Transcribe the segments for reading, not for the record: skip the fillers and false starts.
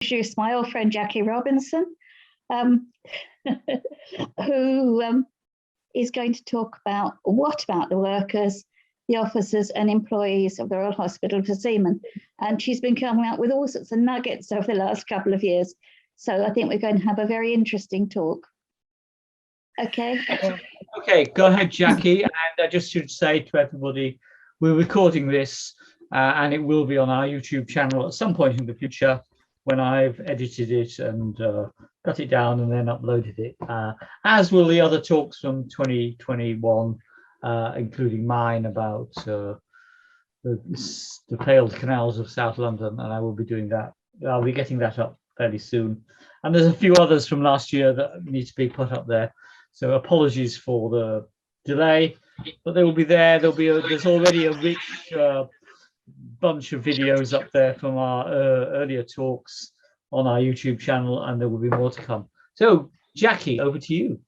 introduce my old friend Jacky Robinson, who is going to talk about what about the workers, the officers and employees of the Royal Hospital for Seamen. And she's been coming up with all sorts of nuggets over the last couple of years. So I think we're going to have a very interesting talk. Okay. Okay, go ahead, Jacky. And I just should say to everybody, we're recording this and it will be on our YouTube channel at some point in the future when I've edited it and cut it down and then uploaded it, as will the other talks from 2021, including mine about the failed canals of South London, and I will be doing that. I'll be getting that up fairly soon. And there's a few others from last year that need to be put up there. So apologies for the delay, but they will be there. There's already a rich bunch of videos up there from our earlier talks on our YouTube channel, and there will be more to come. So, Jacky, over to you.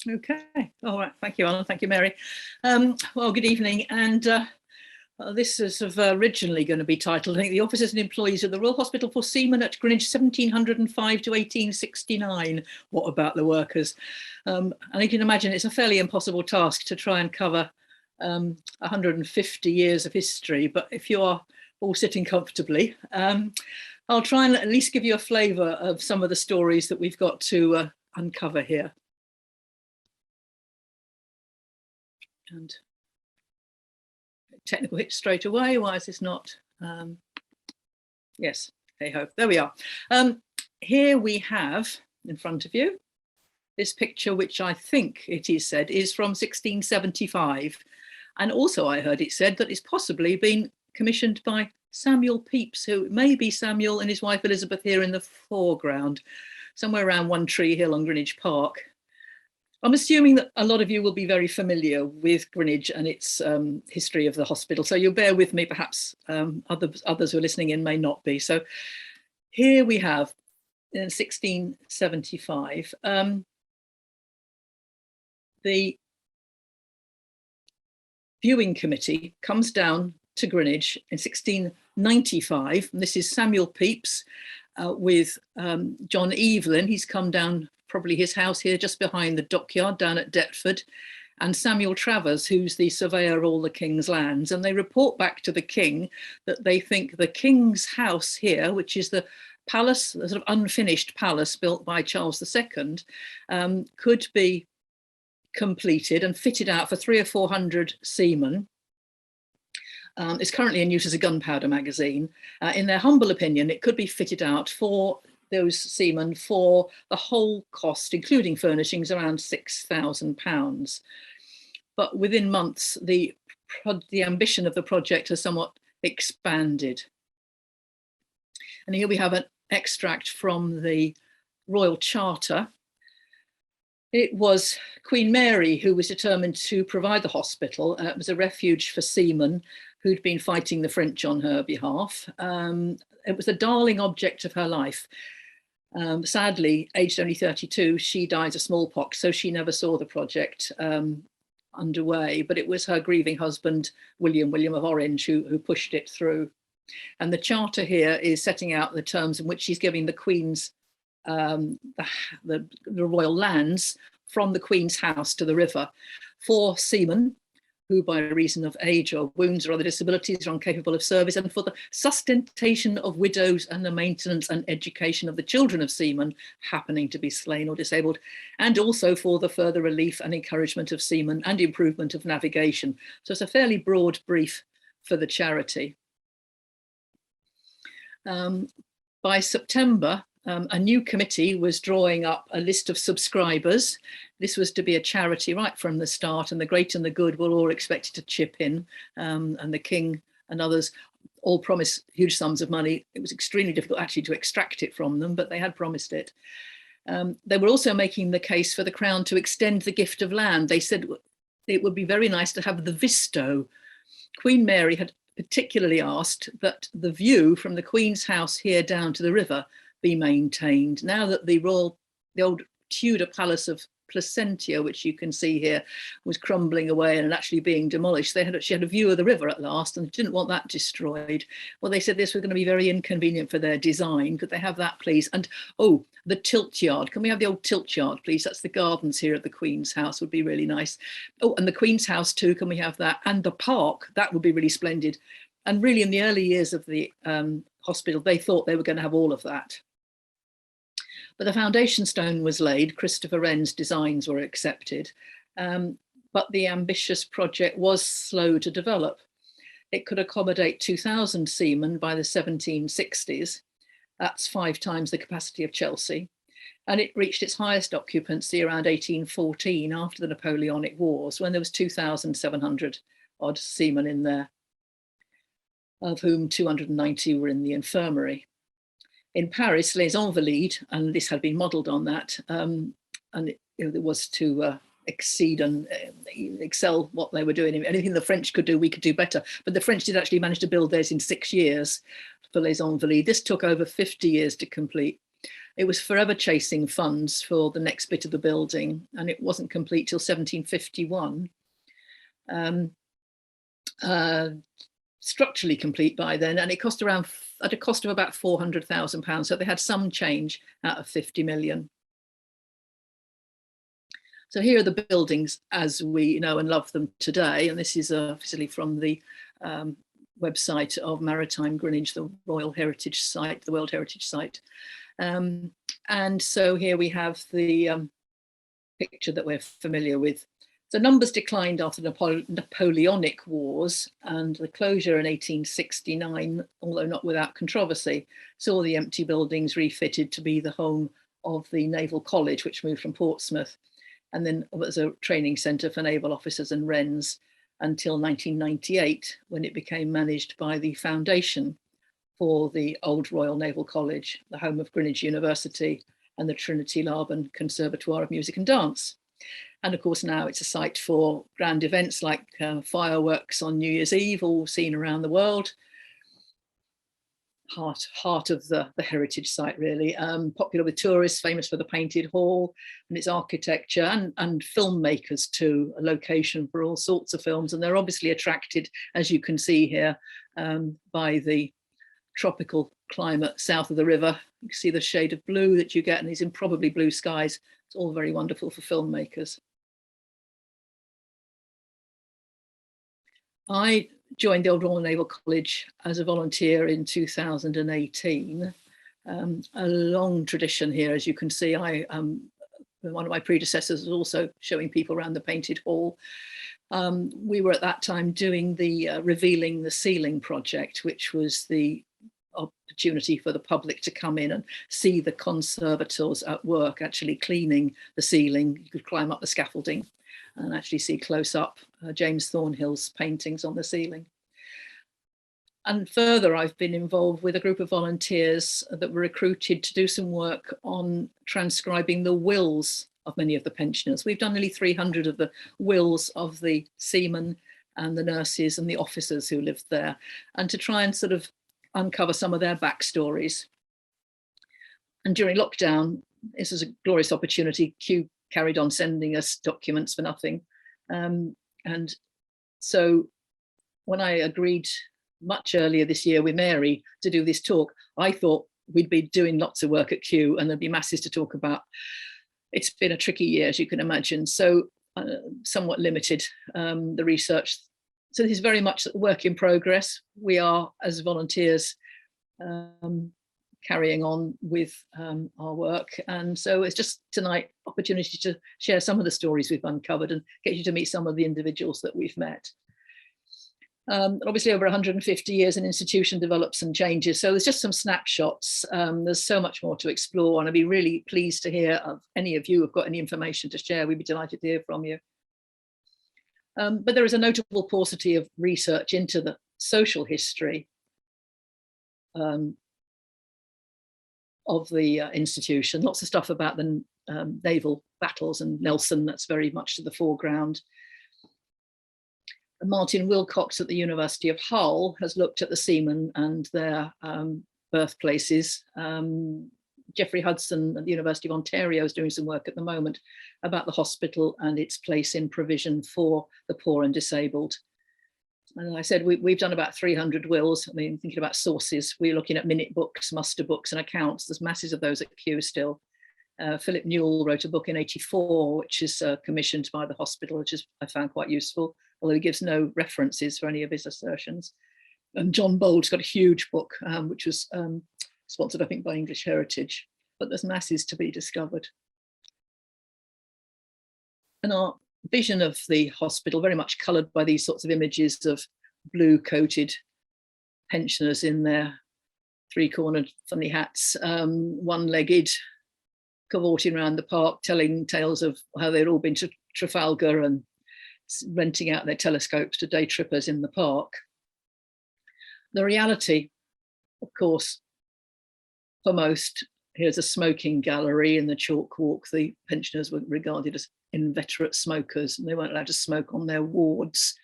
Okay. All right. Thank you, Alan. Thank you, Mary. Well, good evening. And this is originally going to be titled, I think, The Officers and Employees of the Royal Hospital for Seamen at Greenwich 1705 to 1869. What about the workers? And you can imagine it's a fairly impossible task to try and cover 150 years of history. But if you are all sitting comfortably, I'll try and at least give you a flavour of some of the stories that we've got to uncover here. And technical hit straight away. Why is this not? Yes, hey ho, there we are. Here we have in front of you this picture, which I think it is said is from 1675. And also I heard it said that it's possibly been commissioned by Samuel Pepys, who may be Samuel and his wife Elizabeth here in the foreground, somewhere around One Tree Hill on Greenwich Park. I'm assuming that a lot of you will be very familiar with Greenwich and its history of the hospital. So you'll bear with me, perhaps others who are listening in may not be. So here we have in 1675, the viewing committee comes down to Greenwich in 1695. And this is Samuel Pepys with John Evelyn. He's come down, probably his house here just behind the dockyard down at Deptford, and Samuel Travers, who's the surveyor of all the King's lands. And they report back to the King that they think the King's house here, which is the palace, the sort of unfinished palace built by Charles II, could be completed and fitted out for 300 or 400 seamen. It's currently in use as a gunpowder magazine. In their humble opinion, it could be fitted out for those seamen for the whole cost, including furnishings, around £6,000. But within months, the ambition of the project has somewhat expanded. And here we have an extract from the Royal Charter. It was Queen Mary who was determined to provide the hospital. It was a refuge for seamen who'd been fighting the French on her behalf. It was the darling object of her life. Sadly, aged only 32, she died of smallpox, so she never saw the project underway, but it was her grieving husband, William of Orange, who pushed it through. And the charter here is setting out the terms in which she's giving the Queen's, the royal lands from the Queen's house to the river for seamen who by reason of age or wounds or other disabilities are incapable of service, and for the sustentation of widows and the maintenance and education of the children of seamen happening to be slain or disabled, and also for the further relief and encouragement of seamen and improvement of navigation. So it's a fairly broad brief for the charity. By September, a new committee was drawing up a list of subscribers. This was to be a charity right from the start, and the great and the good were all expected to chip in, and the King and others all promised huge sums of money. It was extremely difficult actually to extract it from them, but they had promised it. They were also making the case for the Crown to extend the gift of land. They said it would be very nice to have the visto. Queen Mary had particularly asked that the view from the Queen's house here down to the river be maintained. Now that the old Tudor palace of Placentia, which you can see here, was crumbling away and actually being demolished. She had a view of the river at last and didn't want that destroyed. Well, they said this was going to be very inconvenient for their design. Could they have that, please? And oh, the tilt yard. Can we have the old tilt yard, please? That's the gardens here at the Queen's House, would be really nice. Oh, and the Queen's House too, can we have that? And the park, that would be really splendid. And really in the early years of the hospital, they thought they were going to have all of that. But the foundation stone was laid, Christopher Wren's designs were accepted, but the ambitious project was slow to develop. It could accommodate 2,000 seamen by the 1760s. That's 5 times the capacity of Chelsea. And it reached its highest occupancy around 1814 after the Napoleonic Wars, when there was 2,700 odd seamen in there, of whom 290 were in the infirmary. In Paris, Les Invalides, and this had been modelled on that, and it was to exceed and excel what they were doing. Anything the French could do, we could do better. But the French did actually manage to build theirs in 6 years for Les Invalides. This took over 50 years to complete. It was forever chasing funds for the next bit of the building, and it wasn't complete till 1751. Structurally complete by then, and it cost around at a cost of about £400,000. So they had some change out of 50 million. So here are the buildings as we know and love them today. And this is obviously from the website of Maritime Greenwich, the Royal Heritage Site, the World Heritage Site. And so here we have the picture that we're familiar with. So numbers declined after the Napoleonic Wars, and the closure in 1869, although not without controversy, saw the empty buildings refitted to be the home of the Naval College, which moved from Portsmouth, and then was a training centre for naval officers and wrens until 1998, when it became managed by the Foundation for the Old Royal Naval College, the home of Greenwich University and the Trinity Laban Conservatoire of Music and Dance. And of course, now it's a site for grand events like fireworks on New Year's Eve, all seen around the world. Heart of the heritage site, really. Popular with tourists, famous for the Painted Hall and its architecture, and filmmakers too, a location for all sorts of films. And they're obviously attracted, as you can see here, by the tropical climate south of the river. You can see the shade of blue that you get in these improbably blue skies. It's all very wonderful for filmmakers. I joined the Old Royal Naval College as a volunteer in 2018. A long tradition here, as you can see. One of my predecessors was also showing people around the Painted Hall. We were at that time doing the Revealing the Ceiling project, which was the opportunity for the public to come in and see the conservators at work, actually cleaning the ceiling. You could climb up the scaffolding and actually see close up James Thornhill's paintings on the ceiling. And further, I've been involved with a group of volunteers that were recruited to do some work on transcribing the wills of many of the pensioners. We've done nearly 300 of the wills of the seamen and the nurses and the officers who lived there, and to try and sort of uncover some of their backstories. And during lockdown, this was a glorious opportunity. Kew carried on sending us documents for nothing. And so when I agreed much earlier this year with Mary to do this talk, I thought we'd be doing lots of work at Kew and there'd be masses to talk about. It's been a tricky year, as you can imagine, so somewhat limited, the research. So this is very much a work in progress. We are, as volunteers, carrying on with our work. And so it's just tonight opportunity to share some of the stories we've uncovered and get you to meet some of the individuals that we've met. Obviously over 150 years an institution develops and changes. So there's just some snapshots. There's so much more to explore, and I'd be really pleased to hear of any of you who've got any information to share. We'd be delighted to hear from you. But there is a notable paucity of research into the social history of the institution. Lots of stuff about the naval battles and Nelson, that's very much to the foreground. Martin Wilcox at the University of Hull has looked at the seamen and their birthplaces, Geoffrey Hudson at the University of Ontario is doing some work at the moment about the hospital and its place in provision for the poor and disabled. And I said, we've done about 300 wills. I mean, thinking about sources, we're looking at minute books, muster books and accounts. There's masses of those at Kew still. Philip Newell wrote a book in '84, which is commissioned by the hospital, which is, I found quite useful, although he gives no references for any of his assertions. And John Bowles got a huge book, which was sponsored, I think, by English Heritage, but there's masses to be discovered. And our vision of the hospital, very much coloured by these sorts of images of blue-coated pensioners in their three-cornered funny hats, one-legged, cavorting around the park, telling tales of how they'd all been to Trafalgar and renting out their telescopes to day trippers in the park. The reality, of course, for most, here's a smoking gallery in the Chalk Walk. The pensioners were regarded as inveterate smokers and they weren't allowed to smoke on their wards.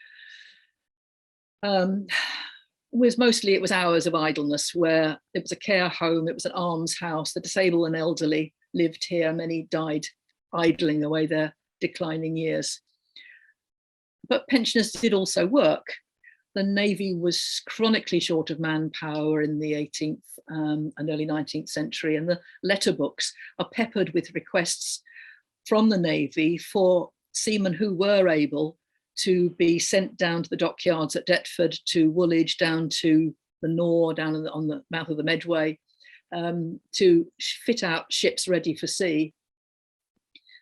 It was hours of idleness where it was a care home, it was an almshouse, the disabled and elderly lived here, many died idling away their declining years. But pensioners did also work. The Navy was chronically short of manpower in the 18th and early 19th century, and the letter books are peppered with requests from the Navy for seamen who were able to be sent down to the dockyards at Deptford, to Woolwich, down to the Nore, down on the mouth of the Medway, to fit out ships ready for sea.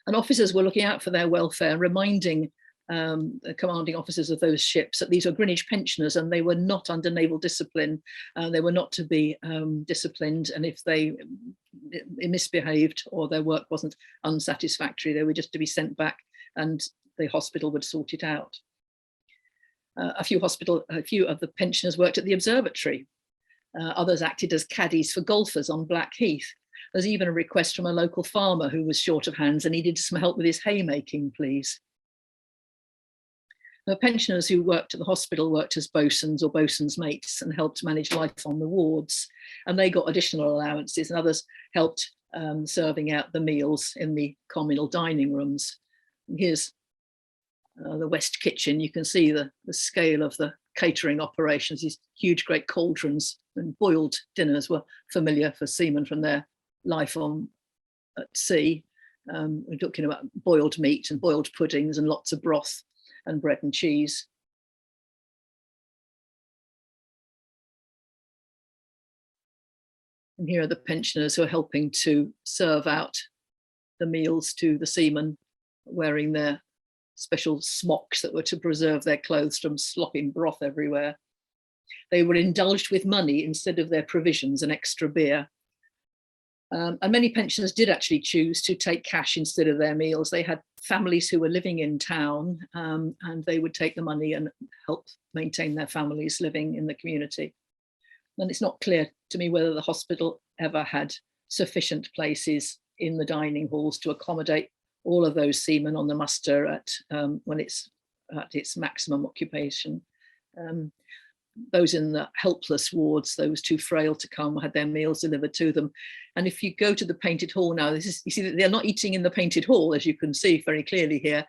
And officers were looking out for their welfare, reminding the commanding officers of those ships that these were Greenwich pensioners and they were not under naval discipline. They were not to be disciplined, and if they misbehaved or their work wasn't unsatisfactory, they were just to be sent back and the hospital would sort it out. A few of the pensioners worked at the observatory. Others acted as caddies for golfers on Blackheath. There's even a request from a local farmer who was short of hands and needed some help with his haymaking, please. The pensioners who worked at the hospital worked as bosuns or bosuns' mates and helped manage life on the wards, and they got additional allowances, and others helped serving out the meals in the communal dining rooms. And here's the West Kitchen. You can see the scale of the catering operations. These huge great cauldrons and boiled dinners were familiar for seamen from their life at sea. We're talking about boiled meat and boiled puddings and lots of broth and bread and cheese. And here are the pensioners who are helping to serve out the meals to the seamen, wearing their special smocks that were to preserve their clothes from slopping broth everywhere. They were indulged with money instead of their provisions and extra beer. And many pensioners did actually choose to take cash instead of their meals. They had families who were living in town, and they would take the money and help maintain their families living in the community. And it's not clear to me whether the hospital ever had sufficient places in the dining halls to accommodate all of those seamen on the muster at when it's at its maximum occupation. Those in the helpless wards, those too frail to come, had their meals delivered to them. And if you go to the Painted Hall now, you see that they're not eating in the Painted Hall, as you can see very clearly here.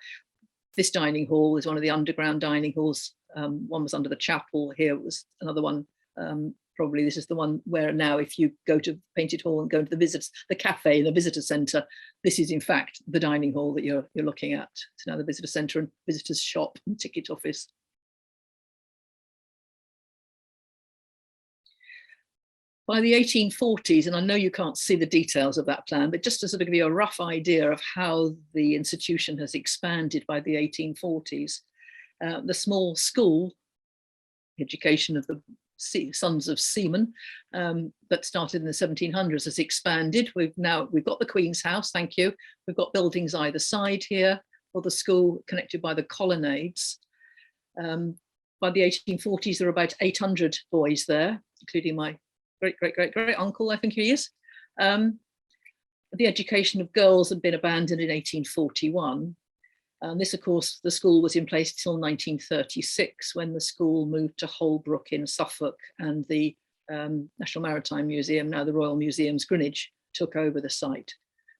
This dining hall is one of the underground dining halls. One was under the chapel. Here was another one. Probably this is the one where now, if you go to Painted Hall and go into the cafe, the visitor centre, this is in fact the dining hall that you're looking at. It's now the visitor centre and visitors shop and ticket office. By the 1840s, and I know you can't see the details of that plan, but just to sort of give you a rough idea of how the institution has expanded by the 1840s, the small school, education of the sons of seamen, that started in the 1700s, has expanded. We've got the Queen's House, thank you. We've got buildings either side here, or the school connected by the colonnades. By the 1840s, there were about 800 boys there, including my great uncle, I think he is. The education of girls had been abandoned in 1841. And this, of course, the school was in place till 1936, when the school moved to Holbrook in Suffolk, and the National Maritime Museum, now the Royal Museums Greenwich, took over the site.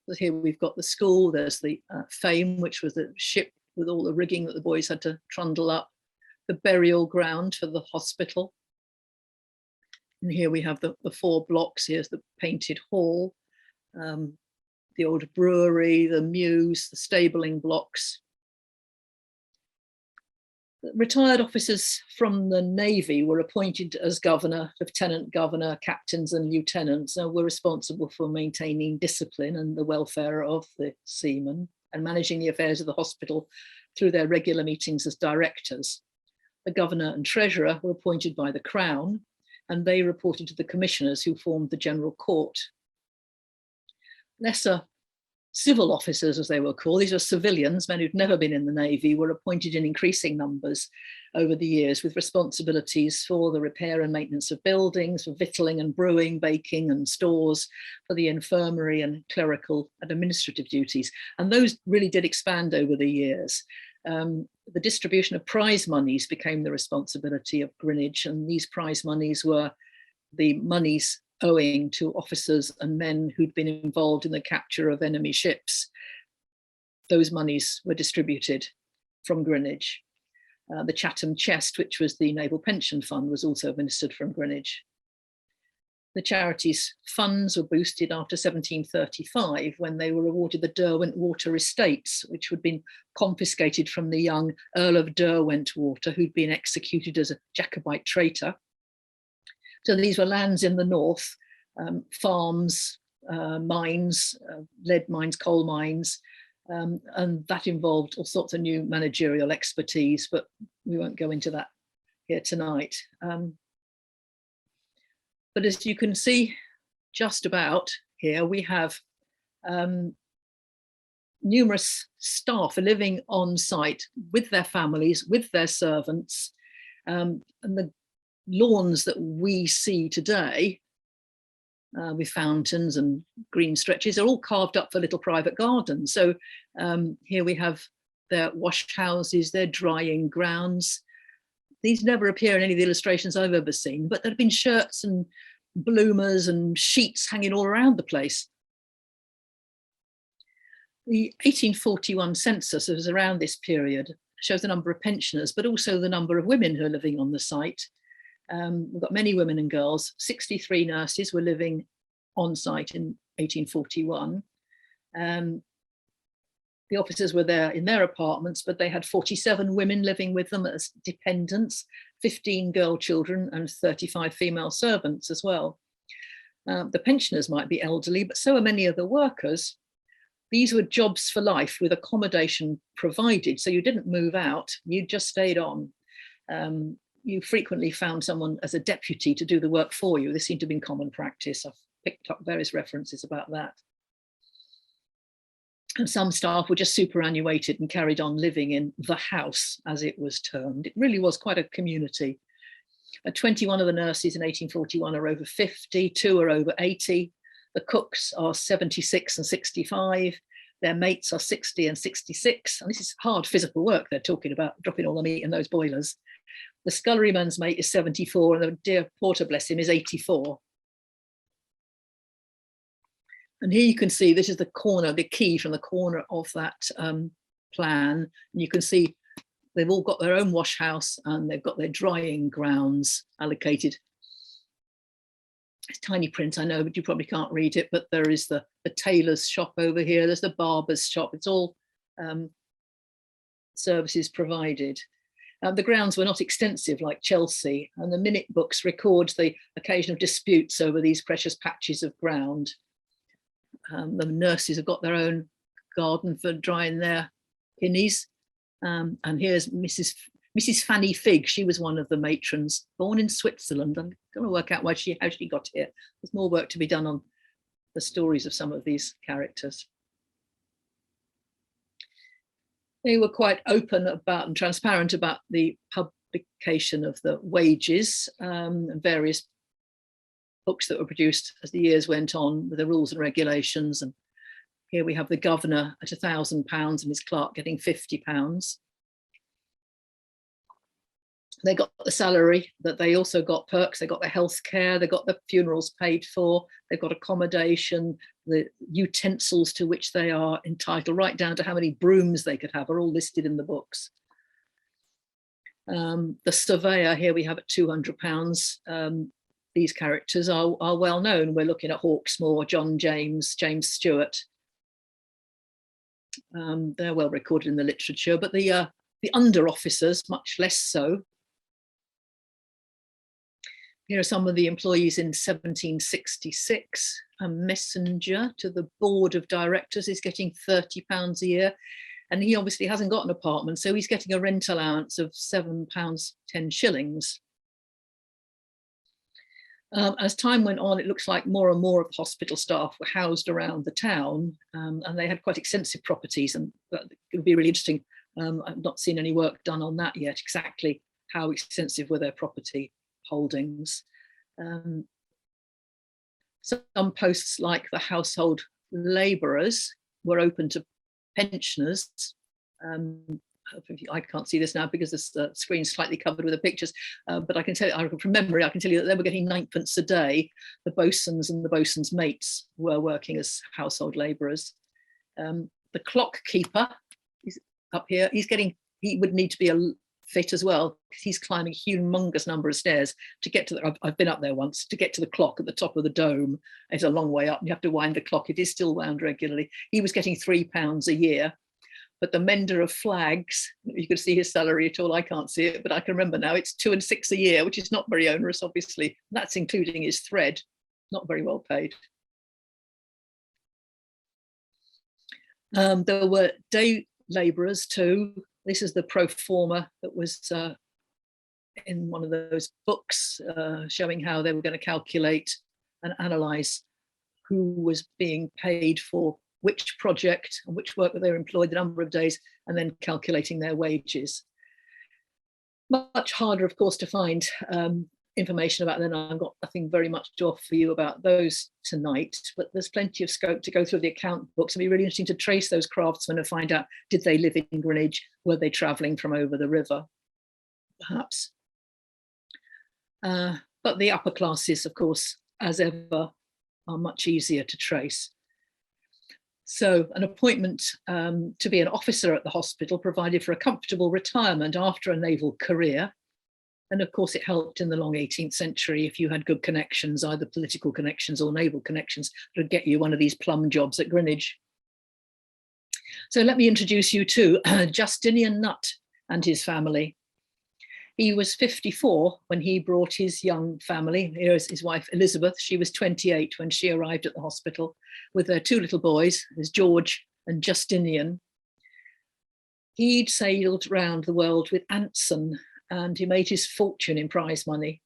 So here we've got the school, there's the Fame, which was the ship with all the rigging that the boys had to trundle up, the burial ground for the hospital. And here we have the 4 blocks. Here's the painted hall, the old brewery, the mews, the stabling blocks. Retired officers from the Navy were appointed as governor, lieutenant governor, captains and lieutenants, and were responsible for maintaining discipline and the welfare of the seamen and managing the affairs of the hospital through their regular meetings as directors. The governor and treasurer were appointed by the Crown, and they reported to the commissioners who formed the General Court. Lesser civil officers, as they were called, these are civilians, men who'd never been in the Navy, were appointed in increasing numbers over the years with responsibilities for the repair and maintenance of buildings, for victualling and brewing, baking and stores, for the infirmary and clerical and administrative duties. And those really did expand over the years. The distribution of prize monies became the responsibility of Greenwich, and these prize monies were the monies owing to officers and men who'd been involved in the capture of enemy ships. Those monies were distributed from Greenwich. The Chatham Chest, which was the Naval Pension Fund, was also administered from Greenwich. The charity's funds were boosted after 1735 when they were awarded the Derwentwater estates, which had been confiscated from the young Earl of Derwentwater, who'd been executed as a Jacobite traitor. So these were lands in the north, farms, mines, lead mines, coal mines, and that involved all sorts of new managerial expertise, but we won't go into that here tonight. But as you can see, just about here, we have numerous staff living on site with their families, with their servants, and the lawns that we see today with fountains and green stretches are all carved up for little private gardens. So here we have their wash houses, their drying grounds. These never appear in any of the illustrations I've ever seen, but there have been shirts and bloomers and sheets hanging all around the place. The 1841 census, that was around this period, shows the number of pensioners, but also the number of women who are living on the site. We've got many women and girls. 63 nurses were living on site in 1841. The officers were there in their apartments, but they had 47 women living with them as dependents, 15 girl children and 35 female servants as well. The pensioners might be elderly, but so are many of the workers. These were jobs for life with accommodation provided. So you didn't move out, you just stayed on. You frequently found someone as a deputy to do the work for you. This seemed to have been common practice. I've picked up various references about that. And some staff were just superannuated and carried on living in the house, as it was termed. It really was quite a community. 21 of the nurses in 1841 are over 50, 2 are over 80. The cooks are 76 and 65. Their mates are 60 and 66. And this is hard physical work they're talking about, dropping all the meat in those boilers. The sculleryman's mate is 74 and the dear porter, bless him, is 84. And here you can see, this is the corner, the key from the corner of that plan. And you can see they've all got their own wash house and they've got their drying grounds allocated. It's tiny print, I know, but you probably can't read it, but there is the tailor's shop over here. There's the barber's shop. It's all services provided. The grounds were not extensive like Chelsea, and the minute books record the occasion of disputes over these precious patches of ground. The nurses have got their own garden for drying their pinnies. And here's Mrs. Fanny Figg. She was one of the matrons, born in Switzerland. I'm going to work out how she got here. There's more work to be done on the stories of some of these characters. They were quite open about and transparent about the publication of the wages and various books that were produced as the years went on with the rules and regulations. And here we have the governor at £1,000 and his clerk getting £50. They got the salary, that they also got perks. They got their health care, they got the funerals paid for, they've got accommodation, the utensils to which they are entitled, right down to how many brooms they could have, are all listed in the books. The surveyor here we have at £200. These characters are well known. We're looking at Hawksmoor, John James, James Stewart. They're well recorded in the literature, but the under officers much less so. Here are some of the employees in 1766. A messenger to the board of directors is getting £30 a year, and he obviously hasn't got an apartment, so he's getting a rent allowance of £7.10. As time went on, it looks like more and more of the hospital staff were housed around the town, and they had quite extensive properties, and it would be really interesting. I've not seen any work done on that yet, exactly how extensive were their property holdings. Some posts like the household labourers were open to pensioners. I can't see this now because the screen's slightly covered with the pictures, but I can tell you, from memory, I can tell you that they were getting 9p a day. The bosuns and the bosuns' mates were working as household labourers. The clock keeper is up here. He would need to be fit as well, because he's climbing a humongous number of stairs to get to I've been up there once, to get to the clock at the top of the dome. It's a long way up, and you have to wind the clock. It is still wound regularly. He was getting £3 a year. But the mender of flags, you could see his salary at all. I can't see it, but I can remember now. It's 2 and 6 a year, which is not very onerous, obviously. That's including his thread, not very well paid. There were day labourers too. This is the pro forma that was in one of those books showing how they were going to calculate and analyse who was being paid for which project and which work they were employed, the number of days, and then calculating their wages. Much harder, of course, to find information about them. I've got nothing very much to offer you about those tonight, but there's plenty of scope to go through the account books. It'd be really interesting to trace those craftsmen and find out, did they live in Greenwich? Were they travelling from over the river, perhaps? But the upper classes, of course, as ever, are much easier to trace. So an appointment to be an officer at the hospital provided for a comfortable retirement after a naval career. And of course, it helped in the long 18th century if you had good connections, either political connections or naval connections, that would get you one of these plum jobs at Greenwich. So let me introduce you to Justinian Nutt and his family. He was 54 when he brought his young family. Here's his wife, Elizabeth. She was 28 when she arrived at the hospital with their 2 little boys, there's George and Justinian. He'd sailed around the world with Anson, and he made his fortune in prize money.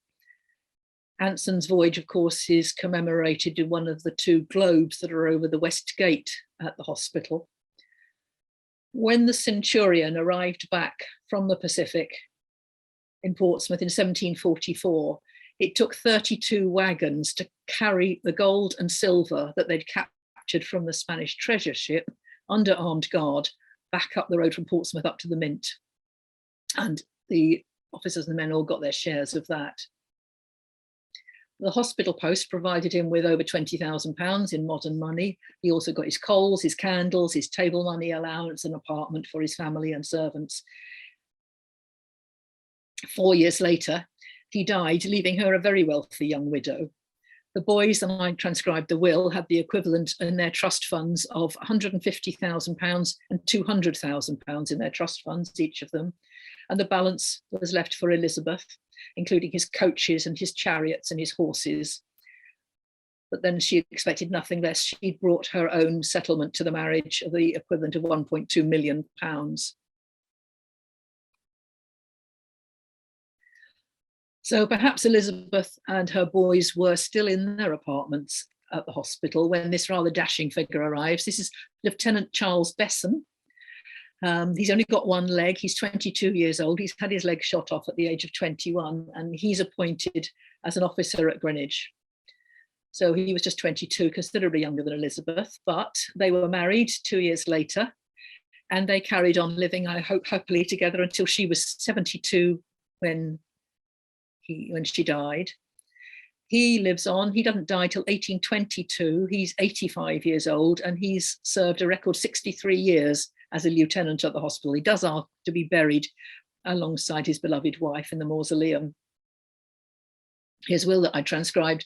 Anson's voyage, of course, is commemorated in one of the 2 globes that are over the West Gate at the hospital. When the Centurion arrived back from the Pacific in Portsmouth in 1744, it took 32 wagons to carry the gold and silver that they'd captured from the Spanish treasure ship under armed guard back up the road from Portsmouth up to the Mint. And the officers and the men all got their shares of that. The hospital post provided him with over £20,000 in modern money. He also got his coals, his candles, his table money allowance, an apartment for his family and servants. 4 years later, he died, leaving her a very wealthy young widow. The boys, and I transcribed the will, had the equivalent in their trust funds of £150,000 and £200,000 in their trust funds, each of them. And the balance was left for Elizabeth, including his coaches and his chariots and his horses. But then she expected nothing less. She'd brought her own settlement to the marriage of the equivalent of £1.2 million. So perhaps Elizabeth and her boys were still in their apartments at the hospital when this rather dashing figure arrives. This is Lieutenant Charles Besson. He's only got one leg. He's 22 years old. He's had his leg shot off at the age of 21, and he's appointed as an officer at Greenwich. So he was just 22, considerably younger than Elizabeth, but they were married 2 years later, and they carried on living, I hope, happily together until she was 72 when she died. He lives on. He doesn't die till 1822. He's 85 years old, and he's served a record 63 years as a lieutenant at the hospital. He does ask to be buried alongside his beloved wife in the mausoleum. His will that I transcribed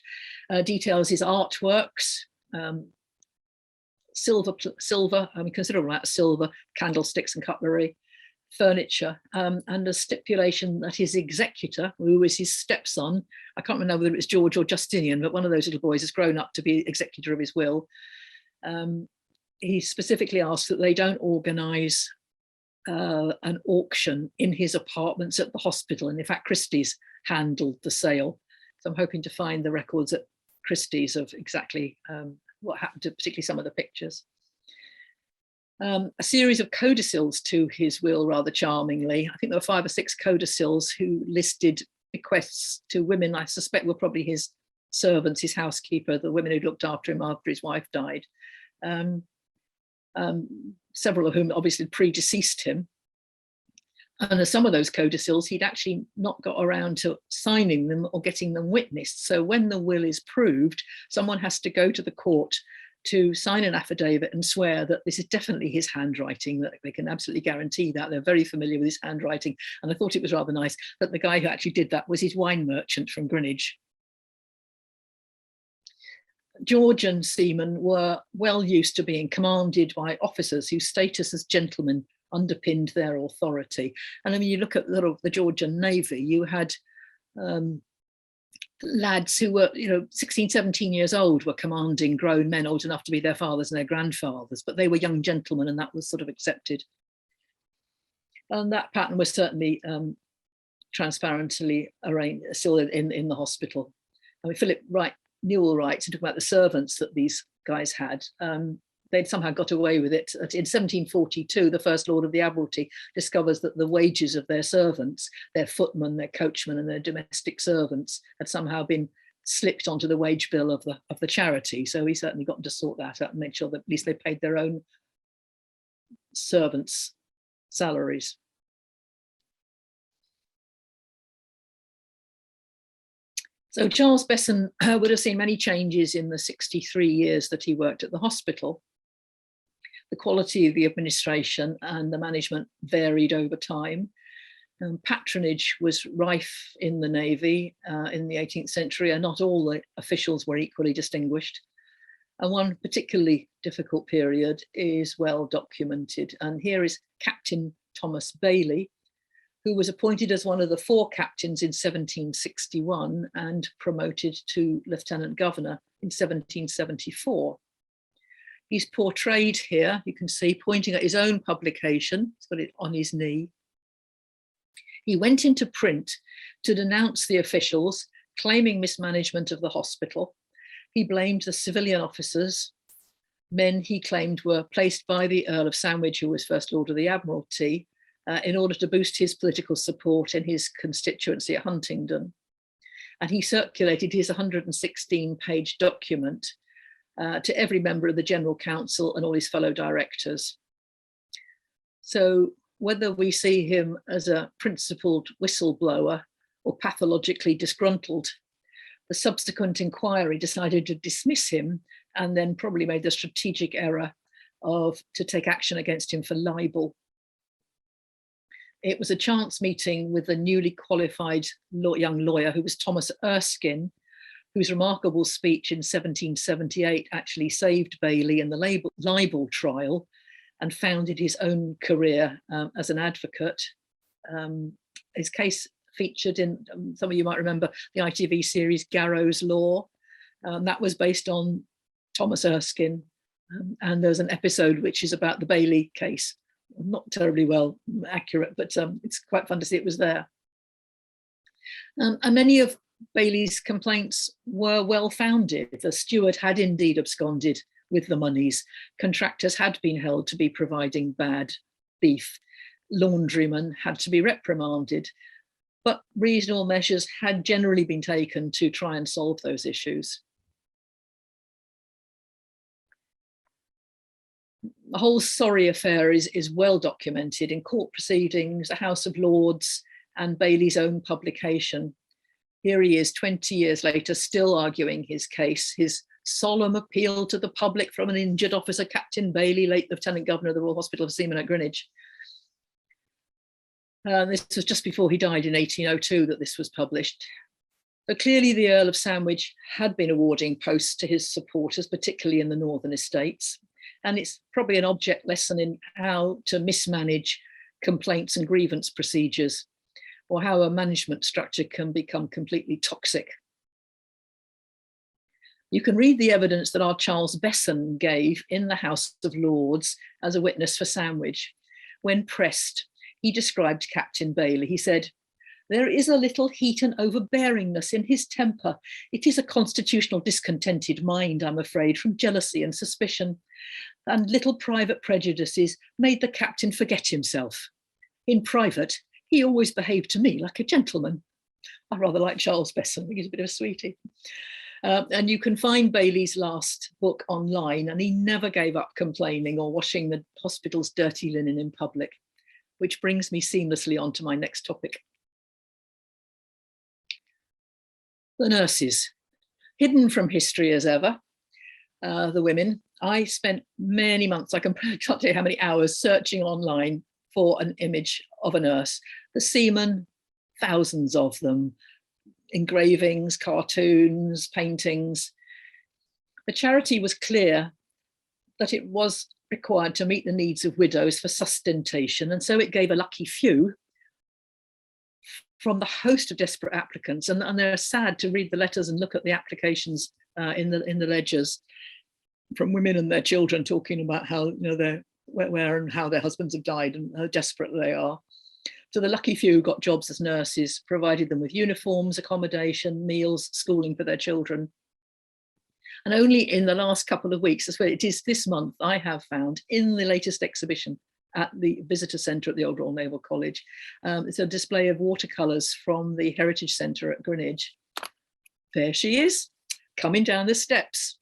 details his artworks, silver, I mean, considerable amount of silver, candlesticks and cutlery, furniture, and a stipulation that his executor, who was his stepson, I can't remember whether it was George or Justinian, but one of those little boys has grown up to be executor of his will. He specifically asked that they don't organise an auction in his apartments at the hospital. And in fact, Christie's handled the sale. So I'm hoping to find the records at Christie's of exactly what happened to particularly some of the pictures. A series of codicils to his will, rather charmingly. I think there were 5 or 6 codicils who listed bequests to women I suspect were probably his servants, his housekeeper, the women who looked after him after his wife died. Several of whom obviously predeceased him. And some of those codicils, he'd actually not got around to signing them or getting them witnessed. So when the will is proved, someone has to go to the court to sign an affidavit and swear that this is definitely his handwriting, that they can absolutely guarantee that. They're very familiar with his handwriting. And I thought it was rather nice that the guy who actually did that was his wine merchant from Greenwich. Georgian seamen were well used to being commanded by officers whose status as gentlemen underpinned their authority. And I mean, you look at the Georgian Navy, you had lads who were, 16, 17 years old were commanding grown men old enough to be their fathers and their grandfathers, but they were young gentlemen, and that was sort of accepted. And that pattern was certainly transparently arranged still in the hospital. I mean, Philip Newell writes to talk about the servants that these guys had. They'd somehow got away with it. In 1742, the First Lord of the Admiralty discovers that the wages of their servants, their footmen, their coachmen, and their domestic servants had somehow been slipped onto the wage bill of the charity. So he certainly got to sort that out and make sure that at least they paid their own servants' salaries. So Charles Besson would have seen many changes in the 63 years that he worked at the hospital. The quality of the administration and the management varied over time. Patronage was rife in the Navy in the 18th century, and not all the officials were equally distinguished. And one particularly difficult period is well documented. And here is Captain Thomas Bailey, who was appointed as one of the 4 captains in 1761 and promoted to Lieutenant Governor in 1774. He's portrayed here, you can see, pointing at his own publication. He's got it on his knee. He went into print to denounce the officials, claiming mismanagement of the hospital. He blamed the civilian officers, men he claimed were placed by the Earl of Sandwich, who was First Lord of the Admiralty, in order to boost his political support in his constituency at Huntingdon. And he circulated his 116-page document to every member of the General Council and all his fellow directors. So whether we see him as a principled whistleblower or pathologically disgruntled, the subsequent inquiry decided to dismiss him and then probably made the strategic error to take action against him for libel. It was a chance meeting with a newly qualified young lawyer who was Thomas Erskine, whose remarkable speech in 1778 actually saved Bailey in the libel trial and founded his own career as an advocate. His case featured in, some of you might remember, the ITV series Garrow's Law. That was based on Thomas Erskine. And there's an episode which is about the Bailey case. Not terribly well accurate, but it's quite fun to see it was there. And many of Bailey's complaints were well founded. The steward had indeed absconded with the monies. Contractors had been held to be providing bad beef. Laundrymen had to be reprimanded. But reasonable measures had generally been taken to try and solve those issues. The whole Surrey affair is well documented in court proceedings, the House of Lords, and Bailey's own publication. Here he is 20 years later, still arguing his case, his solemn appeal to the public from an injured officer, Captain Bailey, late Lieutenant Governor of the Royal Hospital of Seamen at Greenwich. This was just before he died in 1802 that this was published. But clearly the Earl of Sandwich had been awarding posts to his supporters, particularly in the Northern Estates. And it's probably an object lesson in how to mismanage complaints and grievance procedures, or how a management structure can become completely toxic. You can read the evidence that our Charles Besson gave in the House of Lords as a witness for Sandwich. When pressed, he described Captain Bailey. He said, "There is a little heat and overbearingness in his temper. It is a constitutional discontented mind, I'm afraid, from jealousy and suspicion. And little private prejudices made the captain forget himself. In private, he always behaved to me like a gentleman." I rather like Charles Besson. I think he's a bit of a sweetie. And you can find Bailey's last book online, and he never gave up complaining or washing the hospital's dirty linen in public, which brings me seamlessly on to my next topic. The nurses, hidden from history as ever, the women. I spent many months, I can't tell you how many hours, searching online for an image of a nurse. The seamen, thousands of them, engravings, cartoons, paintings. The charity was clear that it was required to meet the needs of widows for sustentation, and so it gave a lucky few from the host of desperate applicants. And they're sad to read the letters and look at the applications in the ledgers from women and their children talking about how, you know, they're where and how their husbands have died and how desperate they are. So the lucky few got jobs as nurses, provided them with uniforms, accommodation, meals, schooling for their children. And only in the last couple of weeks, it is this month, I have found in the latest exhibition at the visitor centre at the Old Royal Naval College, it's a display of watercolours from the Heritage Centre at Greenwich. There she is, coming down the steps.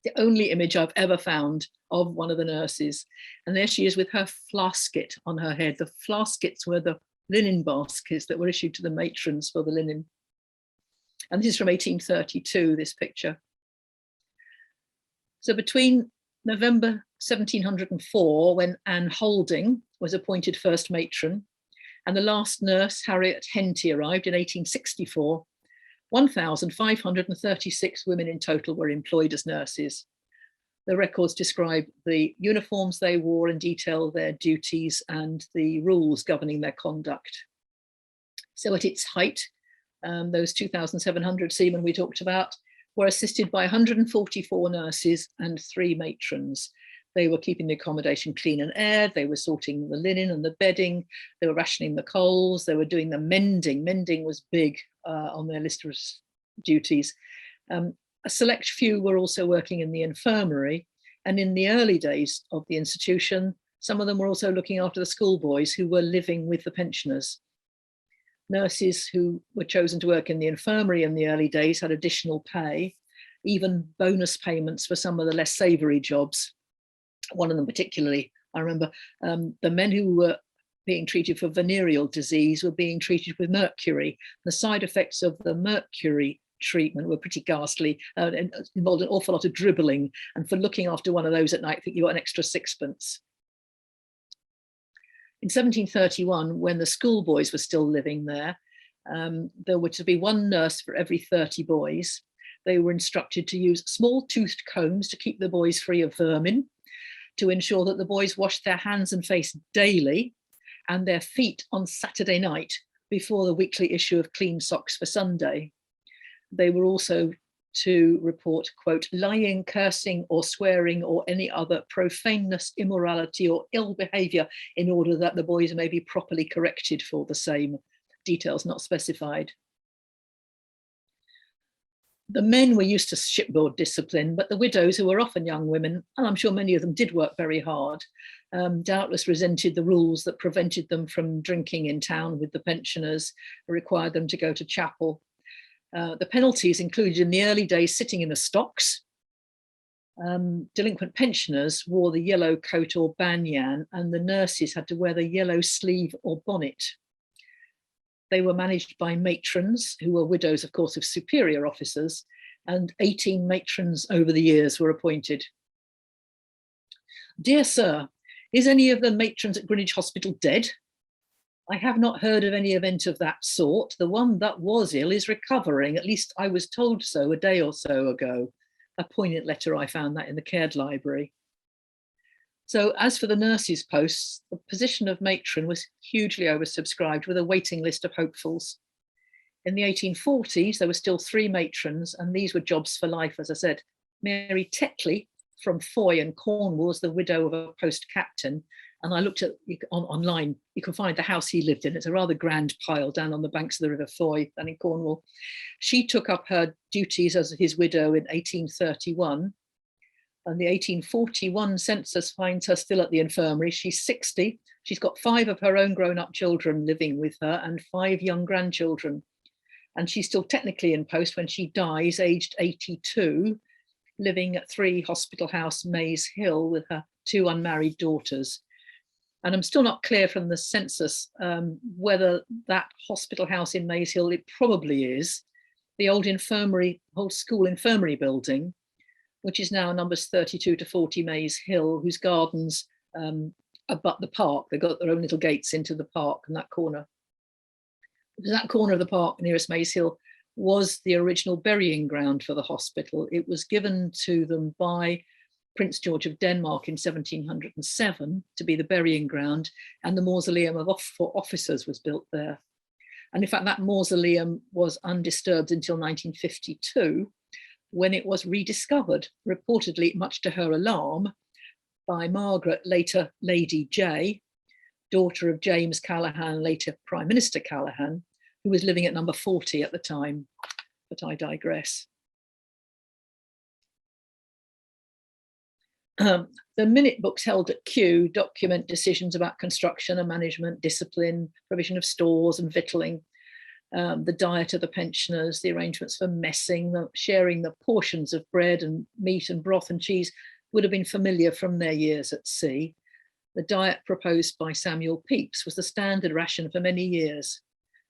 The only image I've ever found of one of the nurses. And there she is with her flasket on her head. The flaskets were the linen baskets that were issued to the matrons for the linen. And this is from 1832, this picture. So between November 1704, when Anne Holding was appointed first matron, and the last nurse, Harriet Henty, arrived in 1864, 1,536 women in total were employed as nurses. The records describe the uniforms they wore and detail their duties and the rules governing their conduct. So at its height, those 2,700 seamen we talked about were assisted by 144 nurses and 3 matrons. They were keeping the accommodation clean and aired, they were sorting the linen and the bedding, they were rationing the coals, they were doing the mending. Mending was big on their list of duties. A select few were also working in the infirmary, and in the early days of the institution, some of them were also looking after the schoolboys who were living with the pensioners. Nurses who were chosen to work in the infirmary in the early days had additional pay, even bonus payments for some of the less savoury jobs. One of them particularly, I remember, the men who were being treated for venereal disease were being treated with mercury. The side effects of the mercury treatment were pretty ghastly and involved an awful lot of dribbling. And for looking after one of those at night, I think you got an extra 6pence. In 1731, when the schoolboys were still living there were to be 1 nurse for every 30 boys. They were instructed to use small toothed combs to keep the boys free of vermin, to ensure that the boys washed their hands and face daily and their feet on Saturday night before the weekly issue of clean socks for Sunday. They were also to report, quote, lying, cursing or swearing or any other profaneness, immorality or ill behaviour in order that the boys may be properly corrected for the same. Details not specified. The men were used to shipboard discipline, but the widows, who were often young women, and I'm sure many of them did work very hard, doubtless resented the rules that prevented them from drinking in town with the pensioners, required them to go to chapel. The penalties included in the early days sitting in the stocks. Delinquent pensioners wore the yellow coat or banyan, and the nurses had to wear the yellow sleeve or bonnet. They were managed by matrons, who were widows, of course, of superior officers, and 18 matrons over the years were appointed. Dear Sir, is any of the matrons at Greenwich Hospital dead? I have not heard of any event of that sort. The one that was ill is recovering, at least I was told so a day or so ago. A poignant letter, I found that in the Caird Library. So as for the nurses' posts, the position of matron was hugely oversubscribed with a waiting list of hopefuls. In the 1840s, there were still 3 matrons, and these were jobs for life, as I said. Mary Tetley from Foy in Cornwall was the widow of a post captain. And I looked at online, you can find the house he lived in. It's a rather grand pile down on the banks of the River Foy, down in Cornwall. She took up her duties as his widow in 1831. And the 1841 census finds her still at the infirmary. She's 60. She's got 5 of her own grown-up children living with her and 5 young grandchildren. And she's still technically in post when she dies, aged 82, living at 3 Hospital House, Maze Hill, with her 2 unmarried daughters. And I'm still not clear from the census whether that hospital house in Maze Hill, it probably is, the old infirmary, old school infirmary building, which is now numbers 32 to 40 Maze Hill, whose gardens abut the park. They've got their own little gates into the park in that corner. That corner of the park nearest Maze Hill was the original burying ground for the hospital. It was given to them by Prince George of Denmark in 1707 to be the burying ground, and the mausoleum for officers was built there. And in fact, that mausoleum was undisturbed until 1952, when it was rediscovered, reportedly, much to her alarm, by Margaret, later Lady Jay, daughter of James Callaghan, later Prime Minister Callaghan, who was living at number 40 at the time, but I digress. The minute books held at Kew document decisions about construction and management, discipline, provision of stores and victualling, the diet of the pensioners, the arrangements for messing, sharing the portions of bread and meat and broth and cheese would have been familiar from their years at sea. The diet proposed by Samuel Pepys was the standard ration for many years.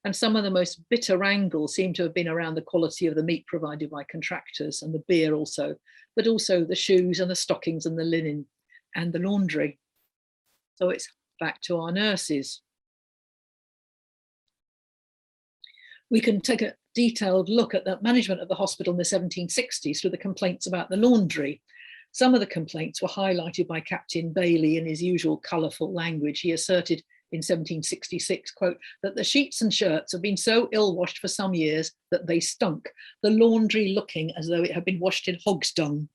And some of the most bitter wrangles seem to have been around the quality of the meat provided by contractors, and the beer also, but also the shoes and the stockings and the linen and the laundry. So it's back to our nurses. We can take a detailed look at the management of the hospital in the 1760s through the complaints about the laundry. Some of the complaints were highlighted by Captain Bailey in his usual colourful language. He asserted in 1766, quote, that the sheets and shirts have been so ill-washed for some years that they stunk, the laundry looking as though it had been washed in hog's dung.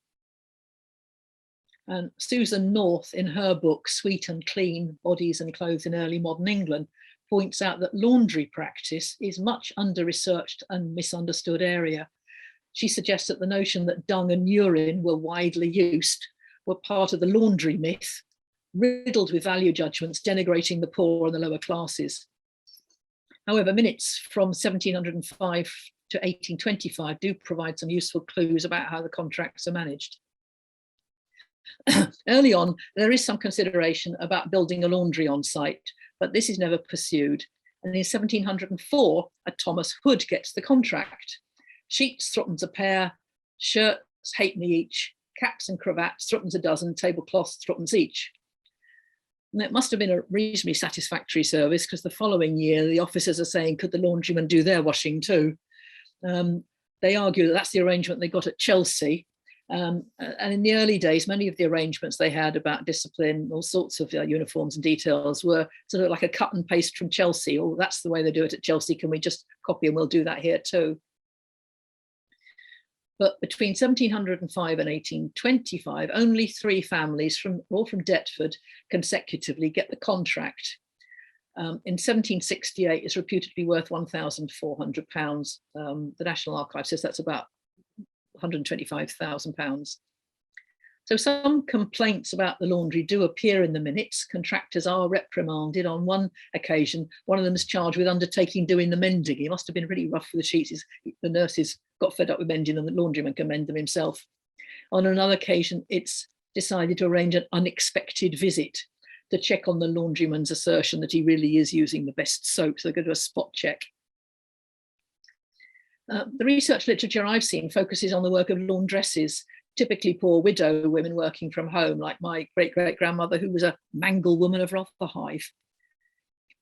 And Susan North, in her book, Sweet and Clean, Bodies and Clothes in Early Modern England, points out that laundry practice is much under-researched and misunderstood area. She suggests that the notion that dung and urine were widely used were part of the laundry myth, riddled with value judgments denigrating the poor and the lower classes. However, minutes from 1705 to 1825 do provide some useful clues about how the contracts are managed. Early on, there is some consideration about building a laundry on site, but this is never pursued. And in 1704, a Thomas Hood gets the contract. Sheets, 3d a pair, shirts, halfpenny each, caps and cravats, 3d a dozen, tablecloths, 3d each. And it must have been a reasonably satisfactory service, because the following year, the officers are saying, could the laundrymen do their washing too? They argue that that's the arrangement they got at Chelsea. And in the early days, many of the arrangements they had about discipline, all sorts of uniforms and details were sort of like a cut and paste from Chelsea. Oh, that's the way they do it at Chelsea. Can we just copy and we'll do that here too? But between 1705 and 1825, only 3 families, all from Deptford, consecutively get the contract. In 1768, it's reputed to be worth £1,400. The National Archive says that's about £125,000. So some complaints about the laundry do appear in the minutes. Contractors are reprimanded. On one occasion, one of them is charged with undertaking doing the mending. He must have been pretty rough for the sheets. The nurses got fed up with mending and the laundryman can mend them himself. On another occasion, it's decided to arrange an unexpected visit to check on the laundryman's assertion that he really is using the best soap. So they go to a spot check. The research literature I've seen focuses on the work of laundresses, typically poor widow women working from home, like my great-great-grandmother, who was a mangle woman of Rotherhithe.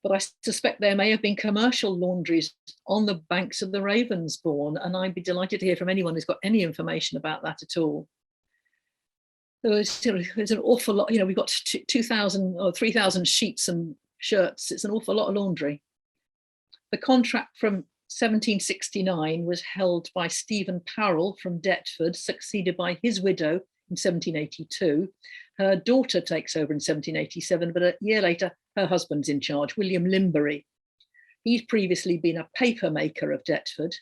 But I suspect there may have been commercial laundries on the banks of the Ravensbourne, and I'd be delighted to hear from anyone who's got any information about that at all. There's an awful lot, we've got 2,000 or 3,000 sheets and shirts. It's an awful lot of laundry. The contract from 1769 was held by Stephen Parrell from Deptford, succeeded by his widow in 1782. Her daughter takes over in 1787, but a year later, her husband's in charge, William Limbury. He's previously been a paper maker of Deptford,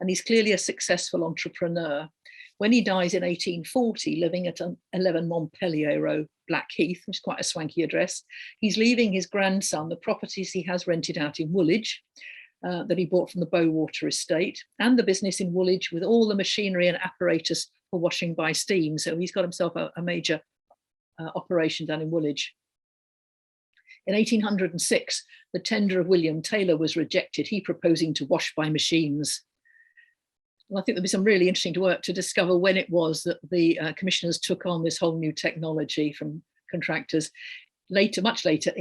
and he's clearly a successful entrepreneur. When he dies in 1840, living at 11 Montpellier Row, Blackheath, which is quite a swanky address, he's leaving his grandson the properties he has rented out in Woolwich, that he bought from the Bowater estate, and the business in Woolwich with all the machinery and apparatus for washing by steam. So he's got himself a major operation down in Woolwich. In 1806, the tender of William Taylor was rejected, he proposing to wash by machines. Well, I think there'll be some really interesting work to discover when it was that the commissioners took on this whole new technology from contractors. Later, much later,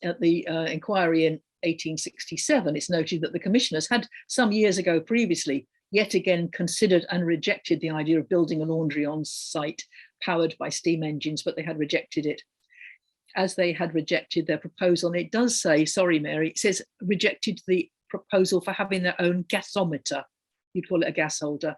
at the inquiry in 1867, it's noted that the commissioners had some years ago previously yet again considered and rejected the idea of building a laundry on site powered by steam engines, but they had rejected it. As they had rejected their proposal, and it does say, sorry Mary, it says rejected the proposal for having their own gasometer. You'd call it a gas holder.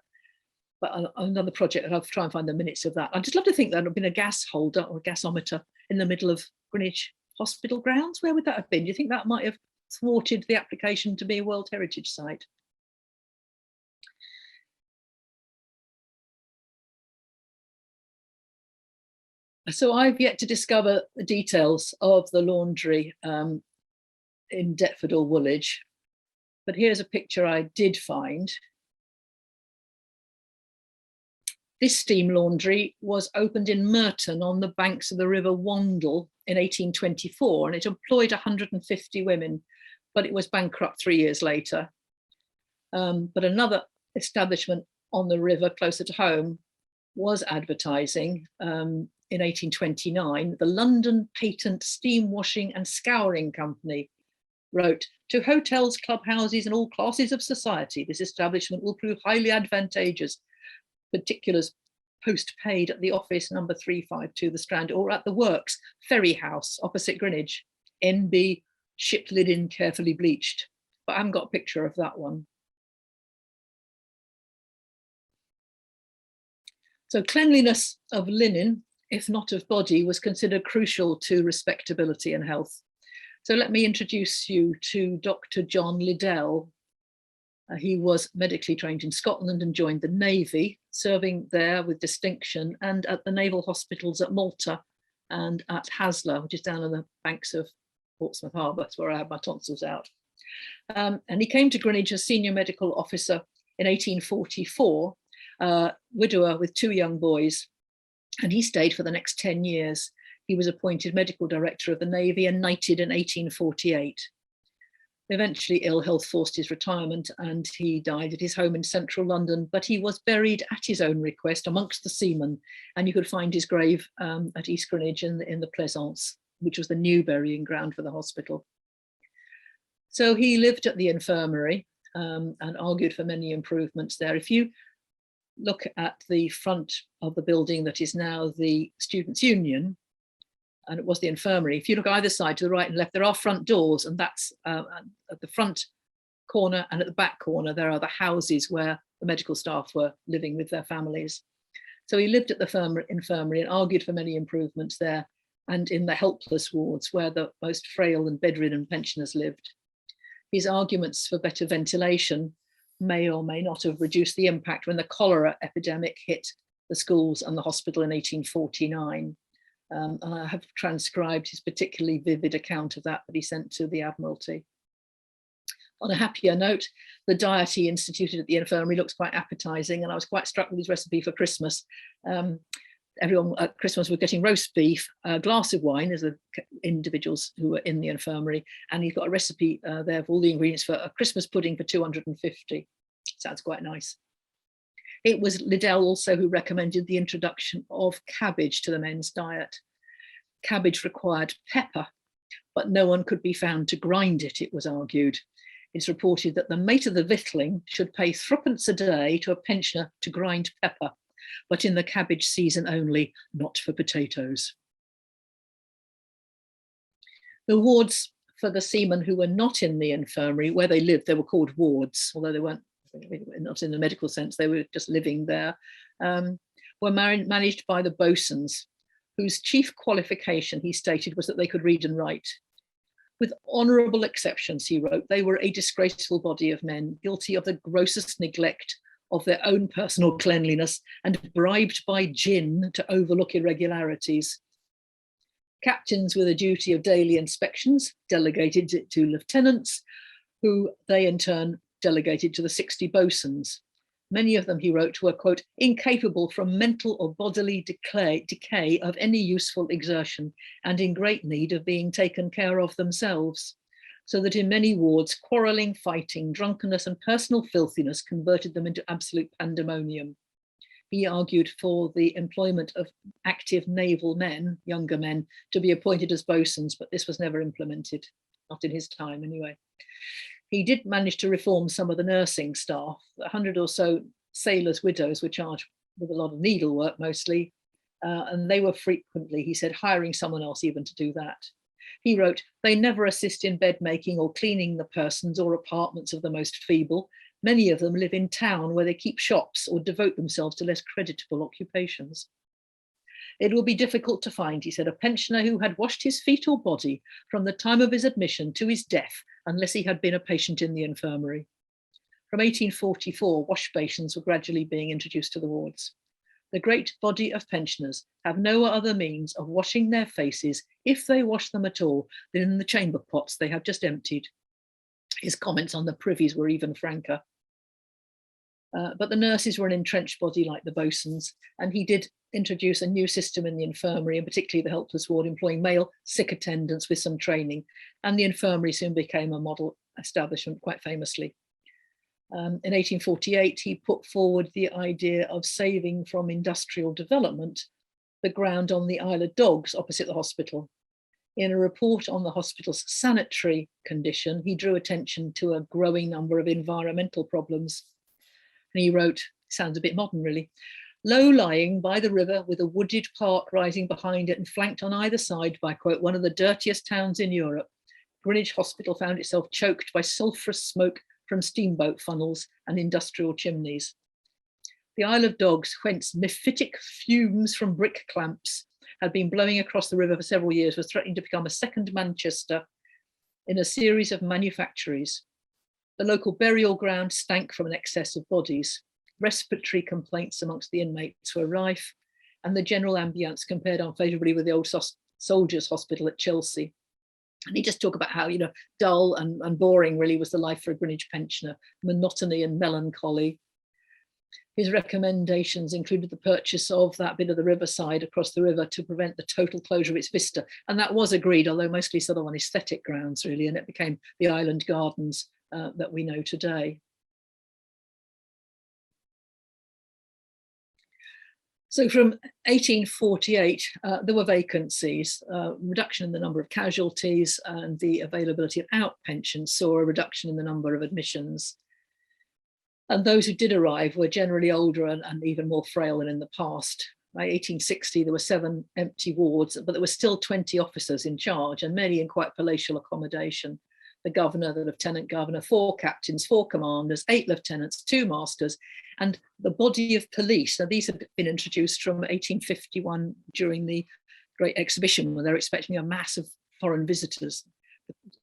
But another project, I'll try and find the minutes of that. I'd just love to think there had been a gas holder or a gasometer in the middle of Greenwich Hospital grounds. Where would that have been? Do you think that might have thwarted the application to be a World Heritage Site? So I've yet to discover the details of the laundry in Deptford or Woolwich, but here's a picture I did find. This steam laundry was opened in Merton on the banks of the River Wandle in 1824, and it employed 150 women, but it was bankrupt 3 years later. But another establishment on the river closer to home was advertising in 1829. The London Patent Steam Washing and Scouring Company wrote, "To hotels, clubhouses and all classes of society, this establishment will prove highly advantageous. Particulars post-paid at the office number 352 the Strand, or at the Works, Ferry House, opposite Greenwich, NB, shipped linen carefully bleached." But I haven't got a picture of that one. So cleanliness of linen, if not of body, was considered crucial to respectability and health. So let me introduce you to Dr. John Liddell. He was medically trained in Scotland and joined the Navy, serving there with distinction and at the naval hospitals at Malta and at Haslar, which is down on the banks of Portsmouth Harbour. That's where I had my tonsils out. And he came to Greenwich as senior medical officer in 1844, widower with 2 young boys, and he stayed for the next 10 years. He was appointed medical director of the Navy and knighted in 1848. Eventually ill health forced his retirement and he died at his home in central London, but he was buried at his own request amongst the seamen, and you could find his grave at East Greenwich in the Pleasance, which was the new burying ground for the hospital. So he lived at the infirmary and argued for many improvements there. If you look at the front of the building that is now the Students' Union, and it was the infirmary, if you look either side to the right and left, there are front doors, and that's at the front corner and at the back corner, there are the houses where the medical staff were living with their families. So he lived at the infirmary and argued for many improvements there and in the helpless wards where the most frail and bedridden pensioners lived. His arguments for better ventilation may or may not have reduced the impact when the cholera epidemic hit the schools and the hospital in 1849. And I have transcribed his particularly vivid account of that he sent to the Admiralty. On a happier note, the diet he instituted at the infirmary looks quite appetizing, and I was quite struck with his recipe for Christmas. Everyone at Christmas was getting roast beef, a glass of wine as the individuals who were in the infirmary, and he's got a recipe there of all the ingredients for a Christmas pudding for 250. Sounds quite nice. It was Liddell also who recommended the introduction of cabbage to the men's diet. Cabbage required pepper, but no one could be found to grind it, it was argued. It's reported that the mate of the victualling should pay 3d a day to a pensioner to grind pepper, but in the cabbage season only, not for potatoes. The wards for the seamen who were not in the infirmary, where they lived, they were called wards, although they weren't not in the medical sense, they were just living there, were managed by the boatswains, whose chief qualification, he stated, was that they could read and write. With honourable exceptions, he wrote, they were a disgraceful body of men, guilty of the grossest neglect of their own personal cleanliness and bribed by gin to overlook irregularities. Captains with a duty of daily inspections delegated it to lieutenants, who they in turn delegated to the 60 boatswains. Many of them, he wrote, were, quote, incapable from mental or bodily decay of any useful exertion and in great need of being taken care of themselves, so that in many wards, quarrelling, fighting, drunkenness and personal filthiness converted them into absolute pandemonium. He argued for the employment of active naval men, younger men, to be appointed as boatswains, but this was never implemented, not in his time anyway. He did manage to reform some of the nursing staff. 100 or so sailors' widows were charged with a lot of needlework mostly, and they were frequently, he said, hiring someone else even to do that. He wrote, they never assist in bed making or cleaning the persons or apartments of the most feeble. Many of them live in town where they keep shops or devote themselves to less creditable occupations. It will be difficult to find, he said, a pensioner who had washed his feet or body from the time of his admission to his death, unless he had been a patient in the infirmary. From 1844, wash basins were gradually being introduced to the wards. The great body of pensioners have no other means of washing their faces, if they wash them at all, than in the chamber pots they have just emptied. His comments on the privies were even franker. But the nurses were an entrenched body like the boatswains, and he did introduce a new system in the infirmary, and particularly the helpless ward, employing male sick attendants with some training, and the infirmary soon became a model establishment quite famously. In 1848, he put forward the idea of saving from industrial development the ground on the Isle of Dogs opposite the hospital. In a report on the hospital's sanitary condition, he drew attention to a growing number of environmental problems. And he wrote, sounds a bit modern really, low-lying by the river with a wooded park rising behind it and flanked on either side by, quote, one of the dirtiest towns in Europe, Greenwich Hospital found itself choked by sulphurous smoke from steamboat funnels and industrial chimneys. The Isle of Dogs, whence mephitic fumes from brick clamps had been blowing across the river for several years, was threatening to become a second Manchester in a series of manufactories. The local burial ground stank from an excess of bodies. Respiratory complaints amongst the inmates were rife, and the general ambience compared unfavourably with the old soldiers' hospital at Chelsea. And he just talked about how, dull and boring really was the life for a Greenwich pensioner, monotony and melancholy. His recommendations included the purchase of that bit of the riverside across the river to prevent the total closure of its vista. And that was agreed, although mostly sort of on aesthetic grounds really, and it became the island gardens that we know today. So from 1848, there were vacancies, reduction in the number of casualties, and the availability of outpensions saw a reduction in the number of admissions. And those who did arrive were generally older and even more frail than in the past. By 1860, there were 7 empty wards, but there were still 20 officers in charge, and many in quite palatial accommodation. The governor, the lieutenant governor, 4 captains, 4 commanders, 8 lieutenants, 2 masters, and the body of police. Now, these have been introduced from 1851 during the Great Exhibition, when they're expecting a mass of foreign visitors.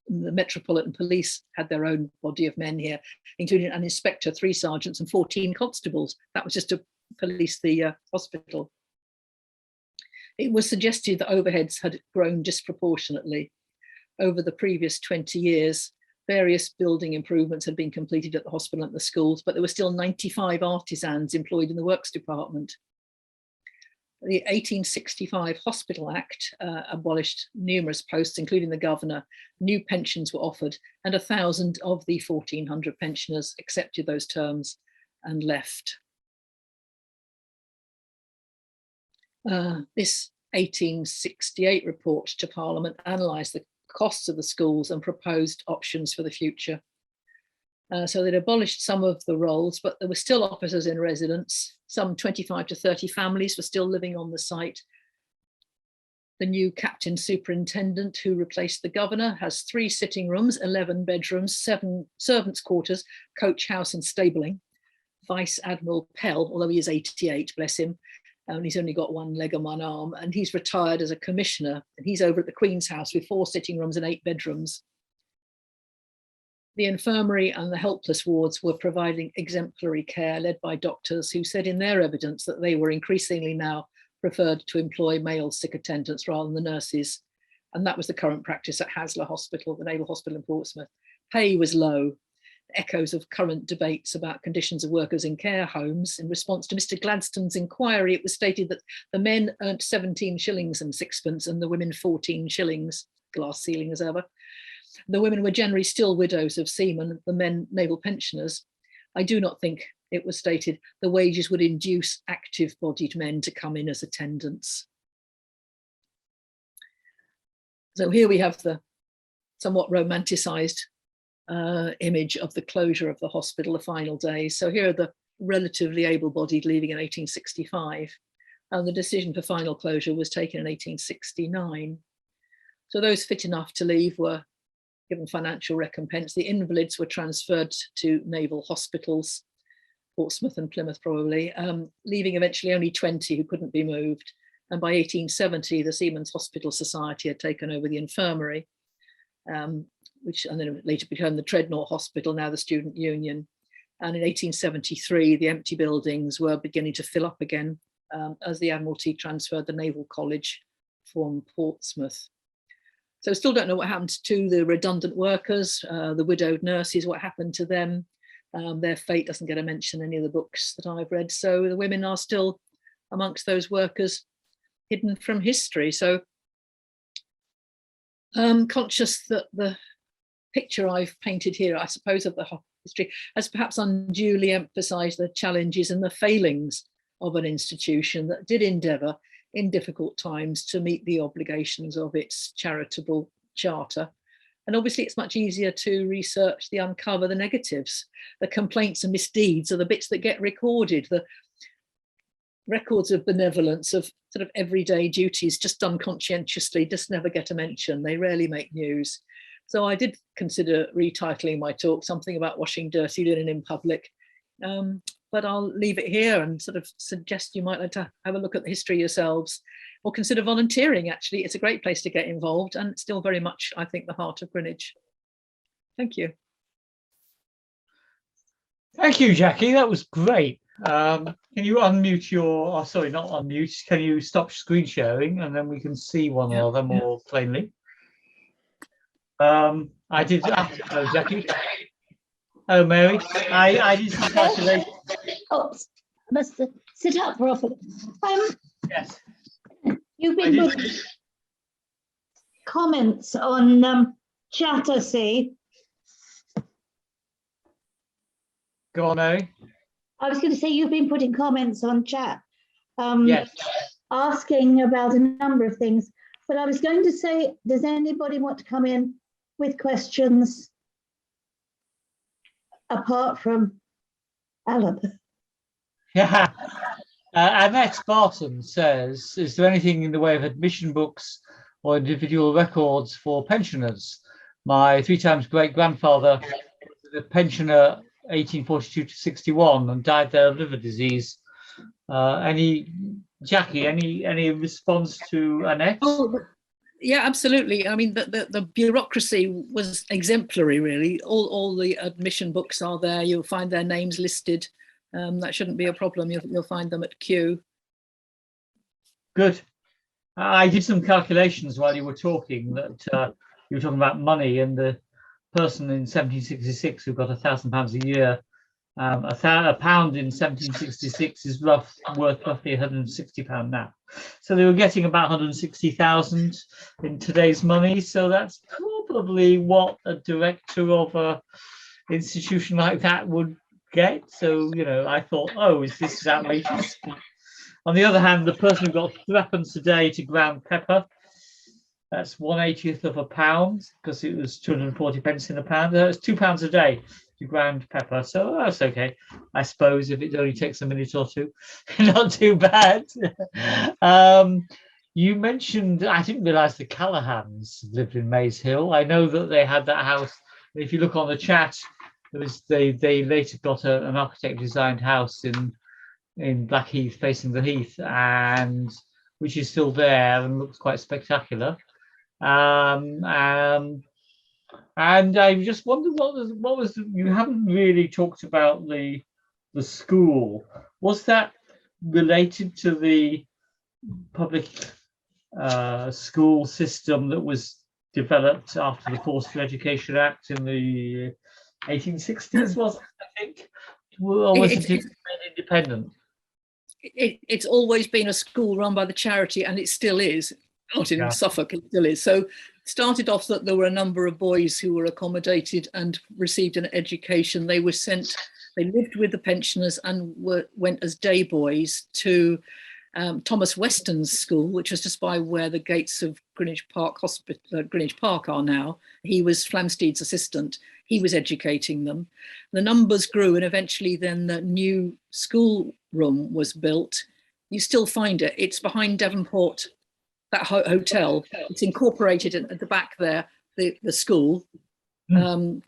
The Metropolitan Police had their own body of men here, including an inspector, 3 sergeants, and 14 constables. That was just to police the hospital. It was suggested that overheads had grown disproportionately. Over the previous 20 years, various building improvements had been completed at the hospital and the schools, but there were still 95 artisans employed in the works department. The 1865 Hospital Act abolished numerous posts, including the governor. New pensions were offered, and 1,000 of the 1,400 pensioners accepted those terms. and left. This 1868 report to Parliament analysed the costs of the schools and proposed options for the future. So they'd abolished some of the roles, but there were still officers in residence. Some 25 to 30 families were still living on the site. The new captain superintendent, who replaced the governor, has 3 sitting rooms, 11 bedrooms, 7 servants' quarters, coach house and stabling. Vice Admiral Pell, although he is 88, bless him, and he's only got 1 leg and 1 arm, and he's retired as a commissioner, and he's over at the Queen's House with 4 sitting rooms and 8 bedrooms. The infirmary and the helpless wards were providing exemplary care, led by doctors who said in their evidence that they were increasingly now preferred to employ male sick attendants rather than the nurses. And that was the current practice at Haslar Hospital, the Naval Hospital in Portsmouth. Pay was low. Echoes of current debates about conditions of workers in care homes. In response to Mr. Gladstone's inquiry, it was stated that the men earned 17 shillings and sixpence and the women 14 shillings, glass ceiling as ever. The women were generally still widows of seamen, the men naval pensioners. I do not think it was stated the wages would induce active-bodied men to come in as attendants. So here we have the somewhat romanticised image of the closure of the hospital, the final days. So here are the relatively able-bodied leaving in 1865, and the decision for final closure was taken in 1869. So those fit enough to leave were given financial recompense. The invalids were transferred to naval hospitals, Portsmouth and Plymouth probably, leaving eventually only 20 who couldn't be moved. And by 1870, the Seamen's Hospital Society had taken over the infirmary, which and then later became the Treadnought Hospital, now the Student Union. And in 1873, the empty buildings were beginning to fill up again as the Admiralty transferred the Naval College from Portsmouth. So still don't know what happened to the redundant workers, the widowed nurses, what happened to them. Their fate doesn't get a mention in any of the books that I've read. So the women are still amongst those workers hidden from history. So I'm conscious that the picture I've painted here, I suppose, of the history has perhaps unduly emphasised the challenges and the failings of an institution that did endeavour in difficult times to meet the obligations of its charitable charter. And obviously it's much easier to research, uncover the negatives. The complaints and misdeeds are the bits that get recorded, the records of benevolence, of sort of everyday duties just done conscientiously, just never get a mention. They rarely make news. So I did consider retitling my talk something about washing dirty linen in public. But I'll leave it here and sort of suggest you might like to have a look at the history yourselves or consider volunteering. Actually, it's a great place to get involved and it's still very much, I think, the heart of Greenwich. Thank you. Thank you, Jacky. That was great. Can you unmute your, oh, sorry, not unmute. Can you stop screen sharing and then we can see one another more plainly? I did, hello, Jacky. Oh, Mary, I did some calculations. Oh, I must sit up properly. Yes. You've been putting comments on chat, I see. Go on, Mary. I was going to say you've been putting comments on chat, Yes. asking about a number of things. But I was going to say, does anybody want to come in with questions apart from Alan? Yeah. Annette Barton says, is there anything in the way of admission books or individual records for pensioners? My 3 times great-grandfather was a pensioner 1842 to 61 and died there of liver disease. Jacky, any response to Annette? Oh, yeah, absolutely. I mean, the bureaucracy was exemplary, really. All the admission books are there. You'll find their names listed. That shouldn't be a problem. You'll find them at Kew. Good. I did some calculations while you were talking that you were talking about money, and the person in 1766 who got £1,000 a year, a pound in 1766 is worth roughly £160 now. So they were getting about 160,000 in today's money. So that's probably what a director of an institution like that would get. So, you know, I thought, oh, this is outrageous. On the other hand, the person who got threepence a day to ground pepper, that's 1/80th of a pound, because it was 240 pence in a pound. It's £2 a day to ground pepper. So that's okay, I suppose, if it only takes a minute or two. Not too bad. You mentioned, I didn't realise the Callahans lived in Maze Hill. I know that they had that house. If you look on the chat, they later got an architect designed house in Blackheath facing the heath, and which is still there and looks quite spectacular. And I just wondered what was you haven't really talked about the school. Was that related to the public school system that was developed after the Forced Education Act in the 1860s? Was it, I think, or was it independent? It's always been a school run by the charity, and it still is. Not in Suffolk, it still is. So it started off that there were a number of boys who were accommodated and received an education. They were sent, they lived with the pensioners and went as day boys to Thomas Weston's school, which was just by where the gates of Greenwich Park Hospital, Greenwich Park are now. He was Flamsteed's assistant. He was educating them. The numbers grew, and eventually then the new school room was built. You still find it. It's behind Devonport, that hotel. It's incorporated at the back there, the school. Then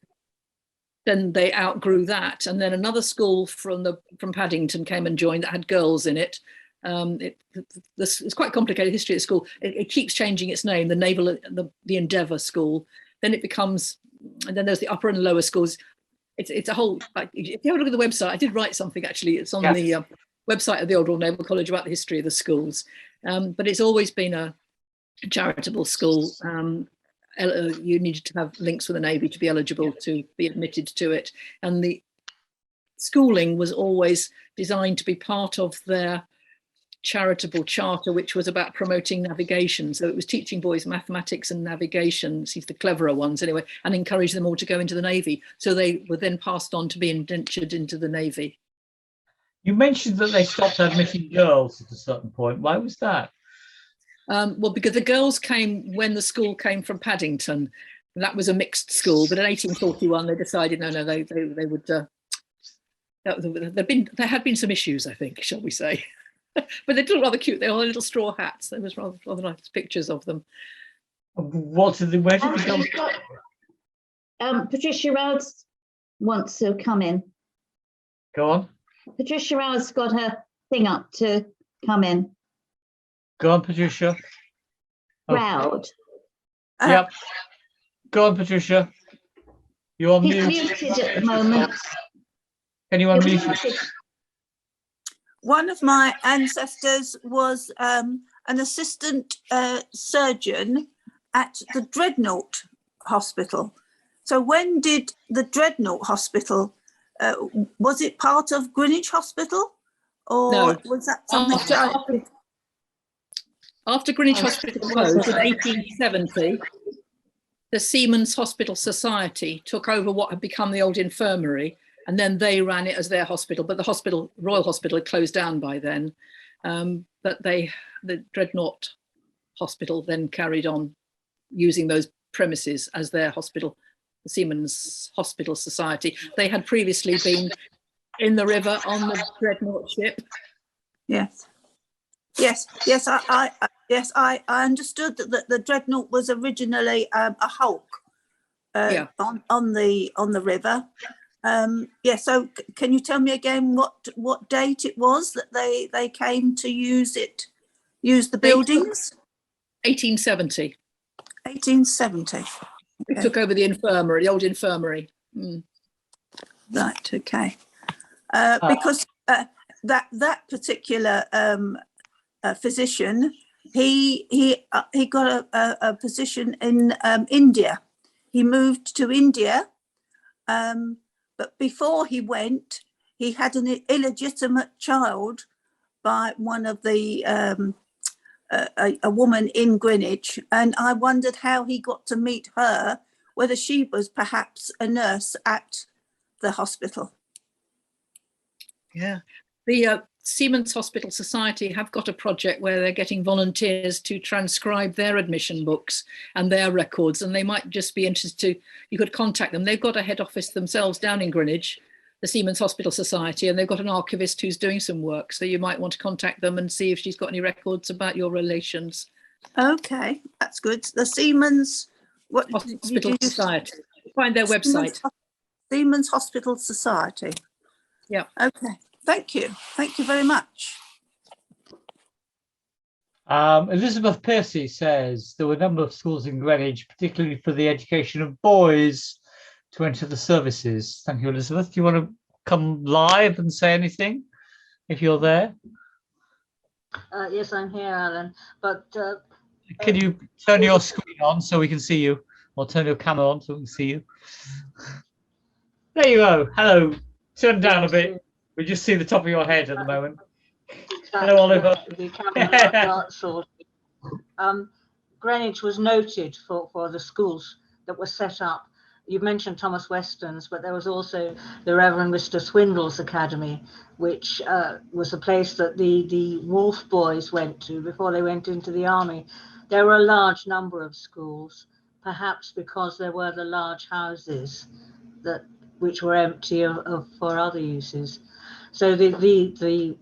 they outgrew that, and then another school from Paddington came and joined that had girls in it. It's quite complicated history of the school. It keeps changing its name. The Naval, the Endeavour School. Then it becomes, and then there's the upper and lower schools. It's a whole. Like, if you have a look at the website, I did write something actually. It's on the website of the Old Royal Naval College about the history of the schools. But it's always been a charitable school. You needed to have links with the Navy to be eligible to be admitted to it, and the schooling was always designed to be part of their charitable charter, which was about promoting navigation. So it was teaching boys mathematics and navigation, see the cleverer ones anyway, and encourage them all to go into the Navy. So they were then passed on to be indentured into the Navy. You mentioned that they stopped admitting girls at a certain point. Why was that? Well, because the girls came when the school came from Paddington. That was a mixed school, but in 1841 they decided no, they would. There had been some issues, I think, shall we say. But they look rather cute. They all had little straw hats. There was rather nice pictures of them. Where did they go? Patricia Rhodes wants to come in. Go on. Patricia Rhodes got her thing up to come in. Go on, Patricia. Proud. Yep. Go on, Patricia. You're on mute. He's muted at the moment. Can you unmute? One of my ancestors was an assistant surgeon at the Dreadnought Hospital. So when did the Dreadnought Hospital, was it part of Greenwich Hospital? Or no. Was that something? After Greenwich Hospital closed in 1870, the Seamen's Hospital Society took over what had become the old infirmary, and then they ran it as their hospital. But the Royal Hospital had closed down by then. But the Dreadnought Hospital then carried on using those premises as their hospital, the Seamen's Hospital Society. They had previously been in the river on the Dreadnought ship. Yes. I understood that the Dreadnought was originally a hulk on the river. So can you tell me again what date it was that they came to use the buildings? 1870. 1870. Okay. We took over the infirmary, the old infirmary. Right. Okay. Because that particular physician, he got a position in India. He moved to India, but before he went, he had an illegitimate child by one of the a woman in Greenwich, and I wondered how he got to meet her, whether she was perhaps a nurse at the hospital. Yeah. The Seamen's Hospital Society have got a project where they're getting volunteers to transcribe their admission books and their records, and they might just be interested to, you could contact them. They've got a head office themselves down in Greenwich, the Seamen's Hospital Society, and they've got an archivist who's doing some work. So you might want to contact them and see if she's got any records about your relations. Okay, that's good. The Seamen's Hospital Society. Find their website. Seamen's Hospital Society. Yeah. Okay. Thank you. Thank you very much. Elizabeth Piercy says there were a number of schools in Greenwich, particularly for the education of boys, to enter the services. Thank you, Elizabeth. Do you want to come live and say anything if you're there? Yes, I'm here, Alan. But can you turn your screen on so we can see you, or turn your camera on so we can see you? There you go. Hello. Turn down a bit. We just see the top of your head at the moment. Hello, Oliver. The camera not sorted. Greenwich was noted for the schools that were set up. You mentioned Thomas Weston's, but there was also the Reverend Mr. Swindle's Academy, which was a place that the Wolf boys went to before they went into the army. There were a large number of schools, perhaps because there were the large houses which were empty for other uses. So the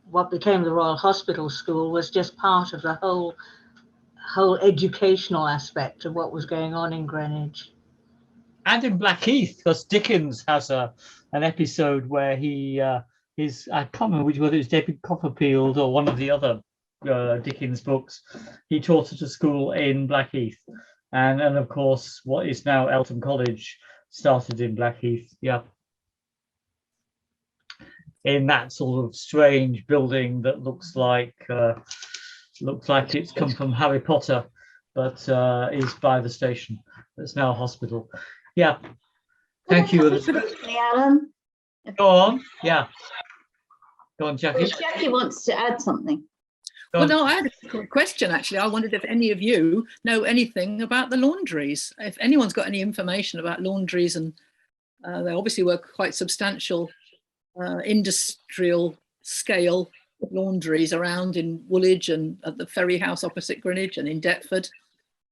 what became the Royal Hospital School was just part of the whole educational aspect of what was going on in Greenwich. And in Blackheath, because Dickens has an episode where he I can't remember whether it was David Copperfield or one of the other Dickens books. He taught at a school in Blackheath, and of course what is now Eltham College started in Blackheath. Yeah. In that sort of strange building that looks like it's come from Harry Potter, but is by the station. It's now a hospital. Yeah. Thank you, Elizabeth. Alan. Go on. Yeah. Go on, Jackie. Jackie wants to add something. Well, no, I had a question, actually. I wondered if any of you know anything about the laundries. If anyone's got any information about laundries, and they obviously were quite substantial industrial scale laundries around in Woolwich and at the Ferry House opposite Greenwich and in Deptford.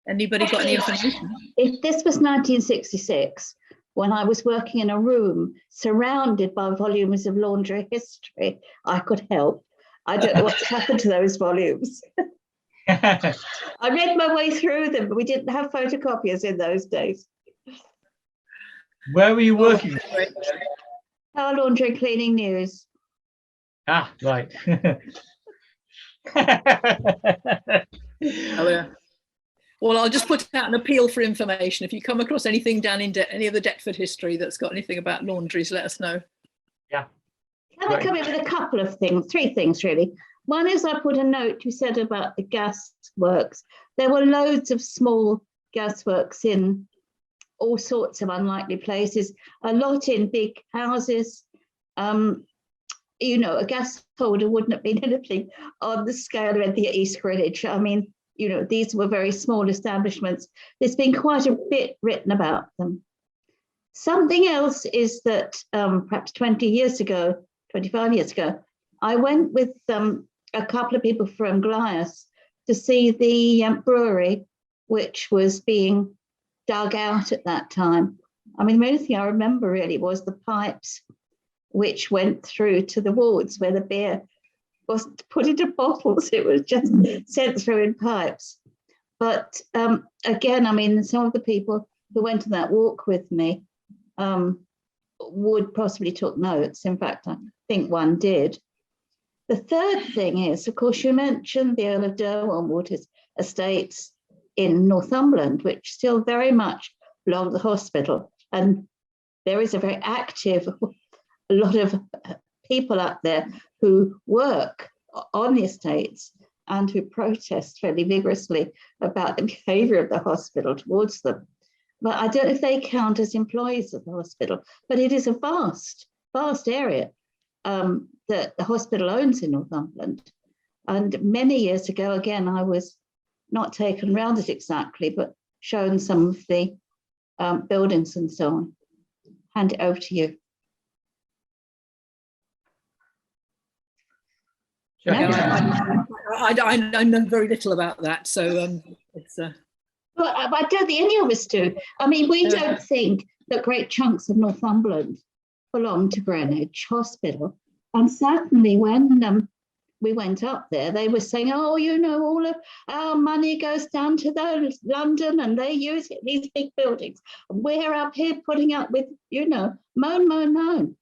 Anybody got any information? If this was 1966, when I was working in a room surrounded by volumes of laundry history, I could help. I don't know what's happened to those volumes. I read my way through them, but we didn't have photocopiers in those days. Where were you working? Power Laundry and Cleaning News. Ah, right. Well, I'll just put out an appeal for information. If you come across anything down in any of the Deptford history that's got anything about laundries, let us know. Yeah. Can I come in with a couple of things, 3 things really. One is I put a note you said about the gas works. There were loads of small gas works in all sorts of unlikely places, a lot in big houses. You know, a gas holder wouldn't have been anything on the scale of the East Greenwich. I mean, you know, these were very small establishments. There's been quite a bit written about them. Something else is that perhaps 20 years ago, 25 years ago, I went with a couple of people from Glyas to see the brewery, which was being dug out at that time. I mean, the only thing I remember really was the pipes which went through to the wards where the beer wasn't put into bottles, it was just sent through in pipes. But again, I mean, some of the people who went to that walk with me would possibly took notes. In fact, I think one did. The third thing is, of course, you mentioned the Earl of Derwentwater's estates in Northumberland, which still very much belong to the hospital. And there is a very active, a lot of people up there who work on the estates and who protest fairly vigorously about the behaviour of the hospital towards them. But I don't know if they count as employees of the hospital, but it is a vast, vast area that the hospital owns in Northumberland. And many years ago, again, I was not taken round it exactly, but shown some of the buildings and so on. Hand it over to you. Jackie. I know very little about that, so it's. Well, I don't think any of us do. I mean, we No. don't think that great chunks of Northumberland belong to Greenwich Hospital. And certainly when we went up there, they were saying, oh, you know, all of our money goes down to those London and they use it, these big buildings. We're up here putting up with, you know, moan.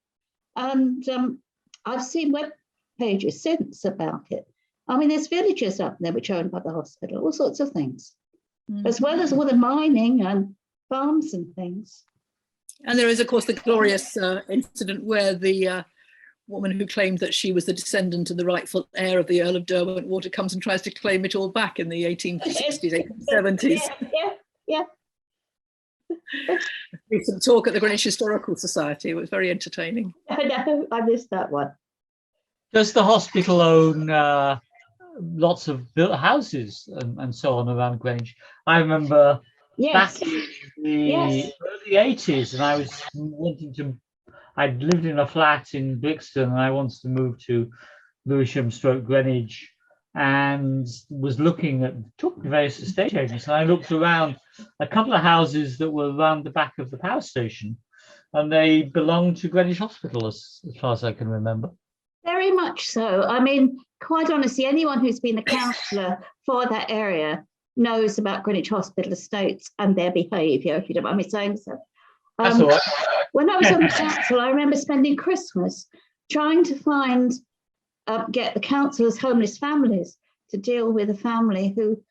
And I've seen web pages since about it. I mean, there's villages up there which are owned by the hospital, all sorts of things, as well as all the mining and farms and things. And there is, of course, the glorious incident where the woman who claimed that she was the descendant of the rightful heir of the Earl of Derwentwater comes and tries to claim it all back in the 1860s, 1870s. Yeah. We some talk at the Greenwich Historical Society. It was very entertaining. I know, I missed that one. Does the hospital own lots of built houses and so on around Greenwich? I remember Yes. back in the early 80s, and I was wanting to, I'd lived in a flat in Brixton and I wanted to move to Lewisham/Greenwich and was looking at, took various estate agents, and I looked around a couple of houses that were around the back of the power station, and they belonged to Greenwich Hospital as far as I can remember. Very much so. I mean, quite honestly, anyone who's been a councillor for that area knows about Greenwich Hospital estates and their behaviour, if you don't mind me saying so. That's all right. When I was on the council, I remember spending Christmas trying to find, get the councillors' homeless families to deal with a family who,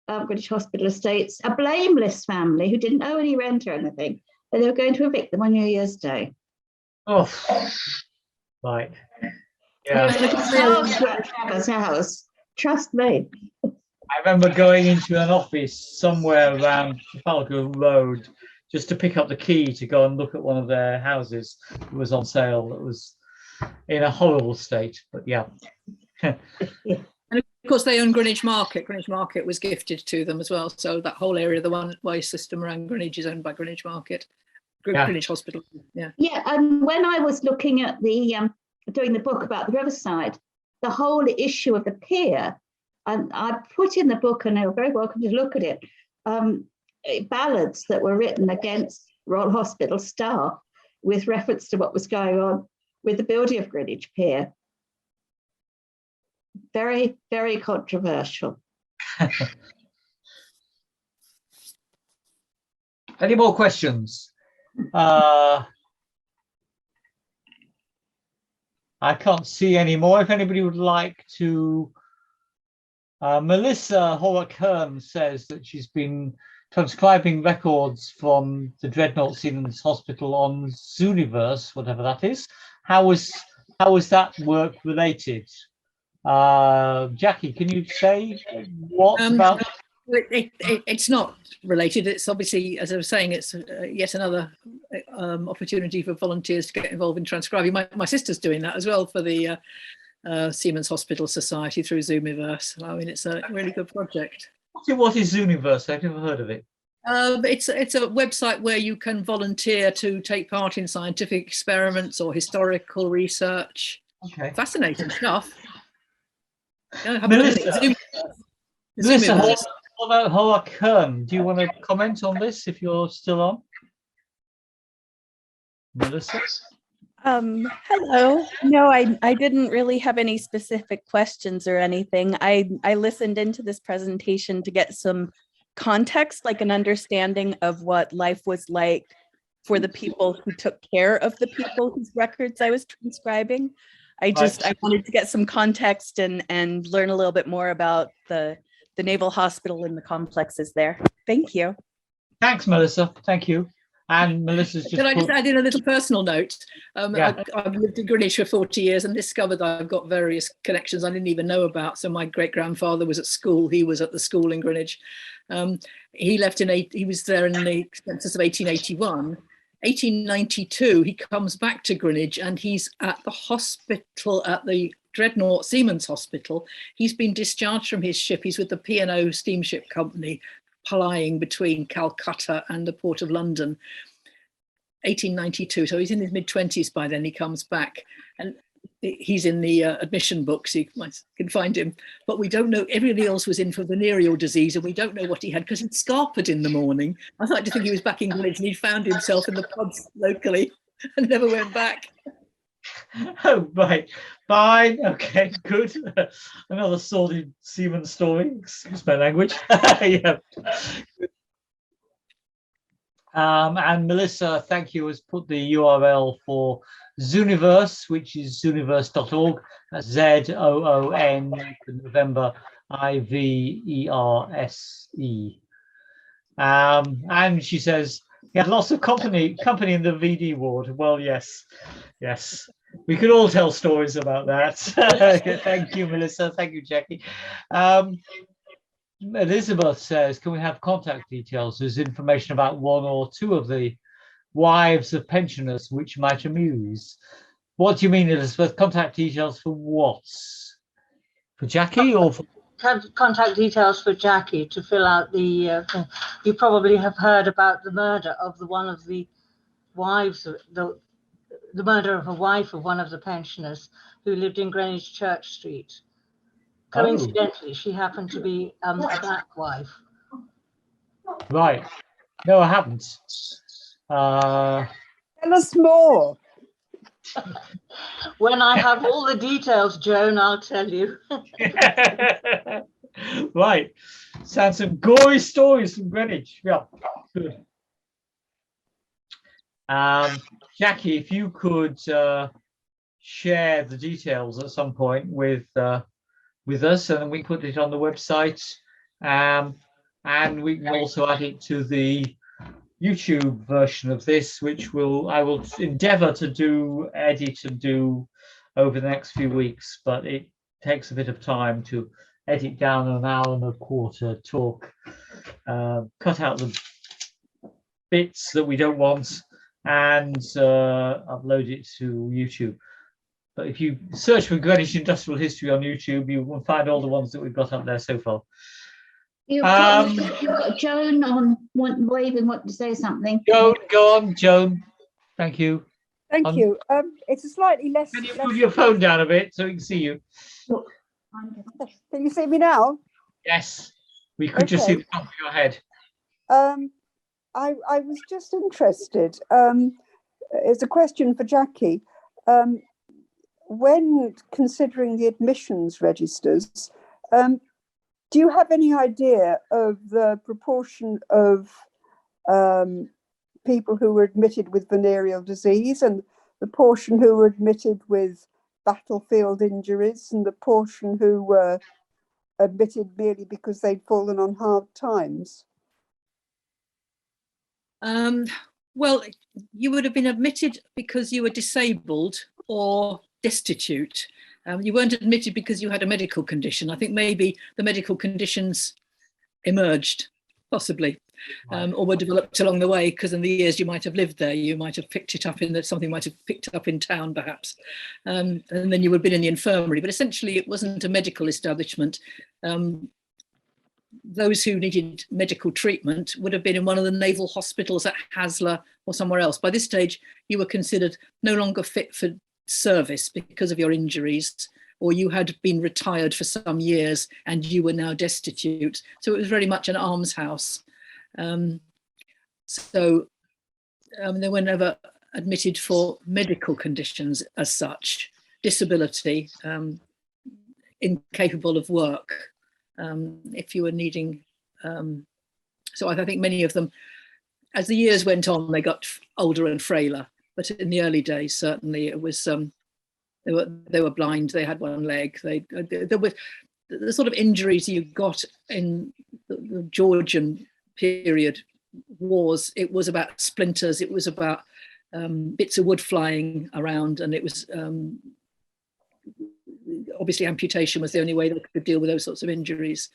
Greenwich Hospital estates, a blameless family who didn't owe any rent or anything, but they were going to evict them on New Year's Day. Oh, right. Yeah. Trevor's house. Trust me. I remember going into an office somewhere around Trafalgar Road just to pick up the key to go and look at one of their houses. It was on sale. It was in a horrible state, but yeah. And of course, they own Greenwich Market. Greenwich Market was gifted to them as well. So that whole area, the one-way system around Greenwich, is owned by Greenwich Market, Greenwich Hospital. Yeah. Yeah, and when I was looking at the doing the book about the Riverside, the whole issue of the pier, and I put in the book, and you're very welcome to look at it, ballads that were written against Royal Hospital staff with reference to what was going on with the building of Greenwich Pier. Very, very controversial. Any more questions? I can't see any more. If anybody would like to, Melissa Horrock-Hearn says that she's been transcribing records from the Dreadnought Seamen's Hospital on Zooniverse, whatever that is. How was that work related? Jackie, can you say what about? It's not related. It's obviously, as I was saying, it's yet another opportunity for volunteers to get involved in transcribing. My sister's doing that as well for the Seamen's Hospital Society through Zooniverse. I mean, it's a really good project. What is Zooniverse? I've never heard of it. It's a website where you can volunteer to take part in scientific experiments or historical research. Okay. Fascinating stuff. Yeah, Melissa, what about Horrock-Hearn? Do you want to comment on this if you're still on? Melissa? Hello. No, I didn't really have any specific questions or anything. I listened into this presentation to get some context, like an understanding of what life was like for the people who took care of the people whose records I was transcribing. I wanted to get some context and learn a little bit more about the Naval Hospital and the complexes there. Thank you. Thanks, Melissa. Thank you. And Melissa's just... Can I just add in a little personal note? I've lived in Greenwich for 40 years and discovered that I've got various connections I didn't even know about. So my great-grandfather was at school. He was at the school in Greenwich. He was there in the census of 1881. 1892, he comes back to Greenwich and he's at the hospital, at the Dreadnought Seamen's Hospital. He's been discharged from his ship. He's with the P&O Steamship Company, plying between Calcutta and the Port of London. 1892, so he's in his mid-20s by then. He comes back, and he's in the admission books, you can find him, but we don't know. Everybody else was in for venereal disease, and we don't know what he had because he'd scarpered in the morning. I like to think he was back in Greenwich and he'd found himself in the pubs locally and never went back. Oh, right. Fine. Okay, good. Another sordid Seamen story. Excuse my language. Yeah. And Melissa, thank you, has put the URL for Zooniverse, which is zooniverse.org. That's ZOON for November IVERSE. And she says, he had lots of company in the VD ward. Well, yes. We could all tell stories about that. Thank you, Melissa. Thank you, Jacky. Elizabeth says, can we have contact details? There's information about one or two of the wives of pensioners which might amuse. What do you mean, Elizabeth? Contact details for what? For Jacky or for... Contact details for Jacky to fill out the you probably have heard about the murder of one of the wives, the murder of a wife of one of the pensioners who lived in Greenwich Church Street. Coincidentally, she happened to be a black wife. Right. No, I haven't. Tell us more. When I have all the details, Joan, I'll tell you. Right. Sounds some gory stories from Greenwich. Yeah, good. Jacky, if you could share the details at some point with us, and then we put it on the website, and we can also add it to the YouTube version of this, which I will endeavour to edit and do over the next few weeks, but it takes a bit of time to edit down an hour and a quarter talk, cut out the bits that we don't want, and upload it to YouTube. But if you search for Greenwich Industrial History on YouTube, you will find all the ones that we've got up there so far. You've got Joan on waving, want to say something. Joan, go on, Joan. Thank you. Thank you. It's a slightly less... Can you move your phone down a bit so we can see you? Look, Can you see me now? Yes, we could just see the top of your head. I was just interested. It's a question for Jacky. When considering the admissions registers, do you have any idea of the proportion of people who were admitted with venereal disease, and the portion who were admitted with battlefield injuries, and the portion who were admitted merely because they'd fallen on hard times? Well, you would have been admitted because you were disabled or destitute. You weren't admitted because you had a medical condition. I think maybe the medical conditions emerged, possibly, or were developed along the way, because in the years you might have lived there, you might have picked it up in that something might have picked up in town, perhaps, and then you would have been in the infirmary. But essentially, it wasn't a medical establishment. Those who needed medical treatment would have been in one of the naval hospitals at Haslar or somewhere else. By this stage, you were considered no longer fit for service because of your injuries, or you had been retired for some years and you were now destitute. So it was very much an almshouse. They were never admitted for medical conditions as such, disability, incapable of work. If you were needing, so I think many of them, as the years went on, they got older and frailer. But in the early days, certainly it was they were blind. They had one leg. There were the sort of injuries you got in the Georgian period wars. It was about splinters. It was about bits of wood flying around, and it was. Obviously, amputation was the only way they could deal with those sorts of injuries.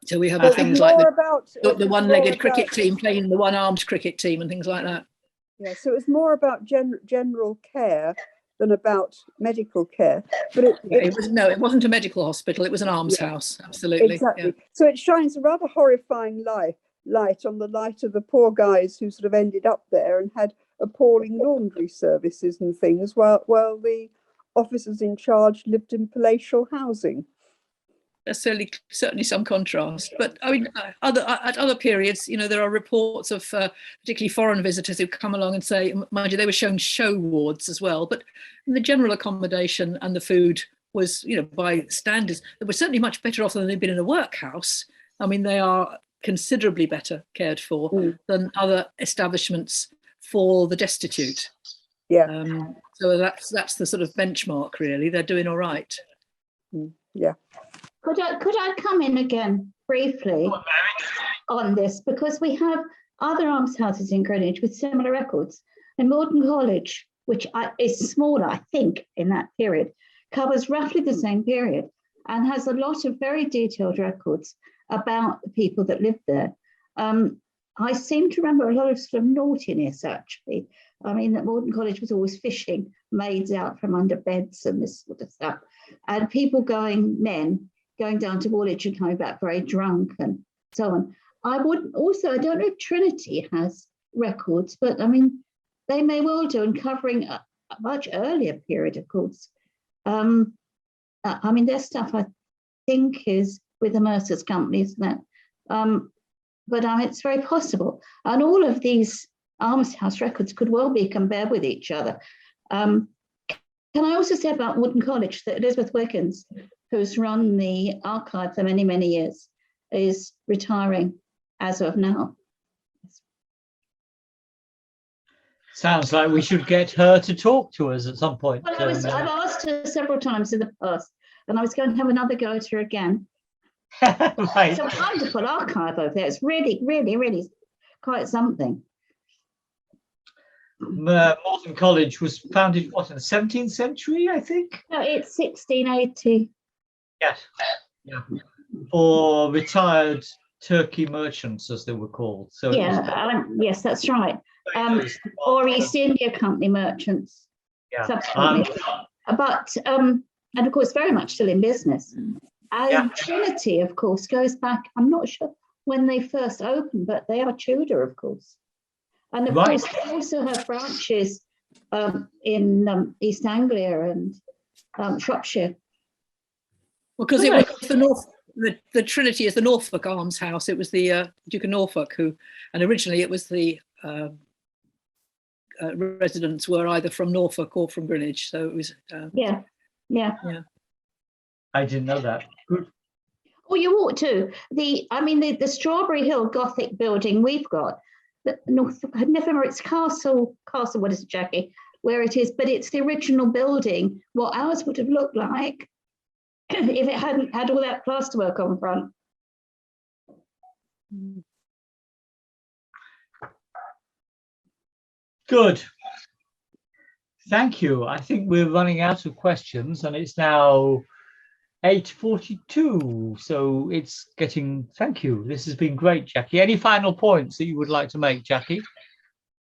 So we have things like the one-legged cricket team playing the one-armed cricket team and things like that. Yeah, so it was more about general care than about medical care. But it wasn't a medical hospital. It was an almshouse. Absolutely. Exactly. Yeah. So it shines a rather horrifying light on the light of the poor guys who sort of ended up there and had appalling laundry services and things, while the officers in charge lived in palatial housing. There's certainly some contrast, but I mean, at other periods, you know, there are reports of particularly foreign visitors who come along and say, mind you, they were shown show wards as well, but the general accommodation and the food was, you know, by standards, they were certainly much better off than they'd been in a workhouse. I mean, they are considerably better cared for than other establishments for the destitute. Yeah. So that's the sort of benchmark, really. They're doing all right. Yeah. Could I come in again briefly on this, because we have other almshouses in Greenwich with similar records. And Magdalen College, which is smaller, I think, in that period, covers roughly the same period and has a lot of very detailed records about the people that lived there. I seem to remember a lot of sort of naughtiness, actually. I mean, that Magdalen College was always fishing maids out from under beds and this sort of stuff. And people men going down to Woolwich and coming back very drunk and so on. I don't know if Trinity has records, but I mean, they may well do, and covering a much earlier period, of course. I mean, their stuff, I think, is with the Mercer's Company, isn't it? But it's very possible. And all of these almshouse records could well be compared with each other. Can I also say about Magdalen College that Elizabeth Wiggins, who's run the archive for many, many years, is retiring as of now. Sounds like we should get her to talk to us at some point. Well, I've asked her several times in the past, and I was going to have another go at her again. Right. It's a wonderful archive over there. It's really, really, really quite something. Magdalen College was founded, what, in the 17th century, I think? No, it's 1680. Yes. Yeah. For retired Turkey merchants, as they were called. So yes, that's right. Or East India Company merchants. Yeah. Subsequently. But and of course, very much still in business. And Trinity, of course, goes back. I'm not sure when they first opened, but they are Tudor, of course. And of course, they also have branches in East Anglia and Shropshire. Well, because it was the Trinity is the Norfolk almshouse. It was the Duke of Norfolk and originally it was the residents were either from Norfolk or from Greenwich. So it was. Yeah. I didn't know that. Good. Oh, you ought to. The Strawberry Hill Gothic building we've got. I never remember, it's Castle, what is it, Jackie? Where it is, but it's the original building, what ours would have looked like if it hadn't had all that plasterwork on the front. Good. Thank you. I think we're running out of questions and it's now 8:42, so it's getting, thank you. This has been great, Jackie. Any final points that you would like to make, Jackie?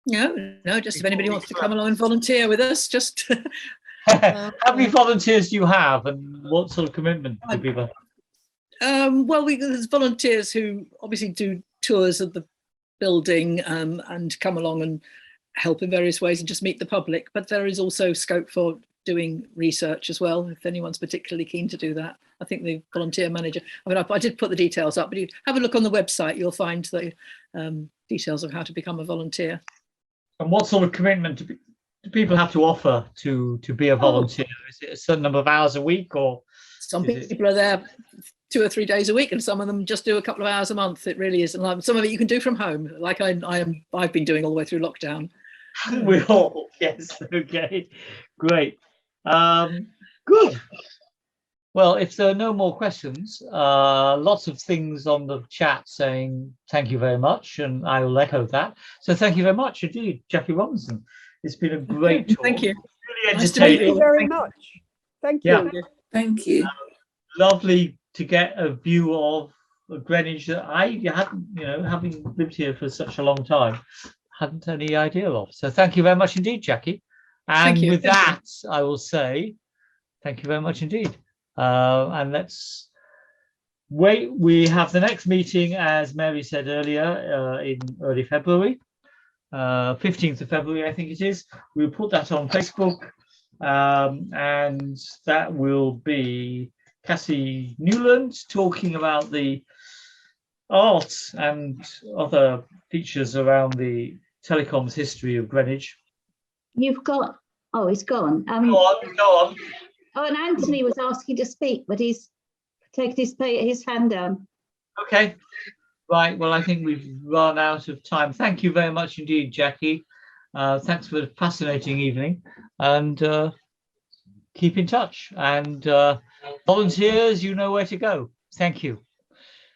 No, just if anybody wants to come along and volunteer with us, just... How many volunteers do you have and what sort of commitment do people have? Well, there's volunteers who obviously do tours of the building and come along and help in various ways and just meet the public, but there is also scope for doing research as well, if anyone's particularly keen to do that. I think the volunteer manager, I did put the details up, but you have a look on the website, you'll find the details of how to become a volunteer. And what sort of commitment do people have to offer to be a volunteer? Is it a certain number of hours a week, or? Some people are there 2 or 3 days a week, and some of them just do a couple of hours a month. It really is. And some of it you can do from home, like I've been doing all the way through lockdown. We all, yes, okay, great. Good. Well, if there are no more questions, lots of things on the chat saying thank you very much, and I will echo that. So thank you very much indeed, Jacky Robinson. It's been a great talk. Thank you. Really Nice to entertaining. meet Thank you very much. Thank you. Yeah. Thank you. Lovely to get a view of Greenwich that I hadn't, having lived here for such a long time, hadn't any idea of. So thank you very much indeed, Jackie. And with that, I will say thank you very much indeed. And let's wait. We have the next meeting, as Mary said earlier, in early February. 15th of February, I think it is. We'll put that on Facebook, and that will be Cassie Newland talking about the art and other features around the telecoms history of Greenwich. You've got, oh, he's gone. Go on. Oh, and Anthony was asking to speak, but he's taken his hand down. Okay. Right. Well, I think we've run out of time. Thank you very much indeed, Jacky. Thanks for a fascinating evening, and keep in touch. And volunteers, you know where to go. Thank you.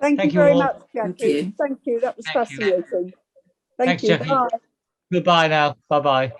Thank you you very all. much, Jacky. you. Thank you. That was Thank you. fascinating. Thank Thanks, you. Jacky. Bye. Goodbye now. Bye-bye.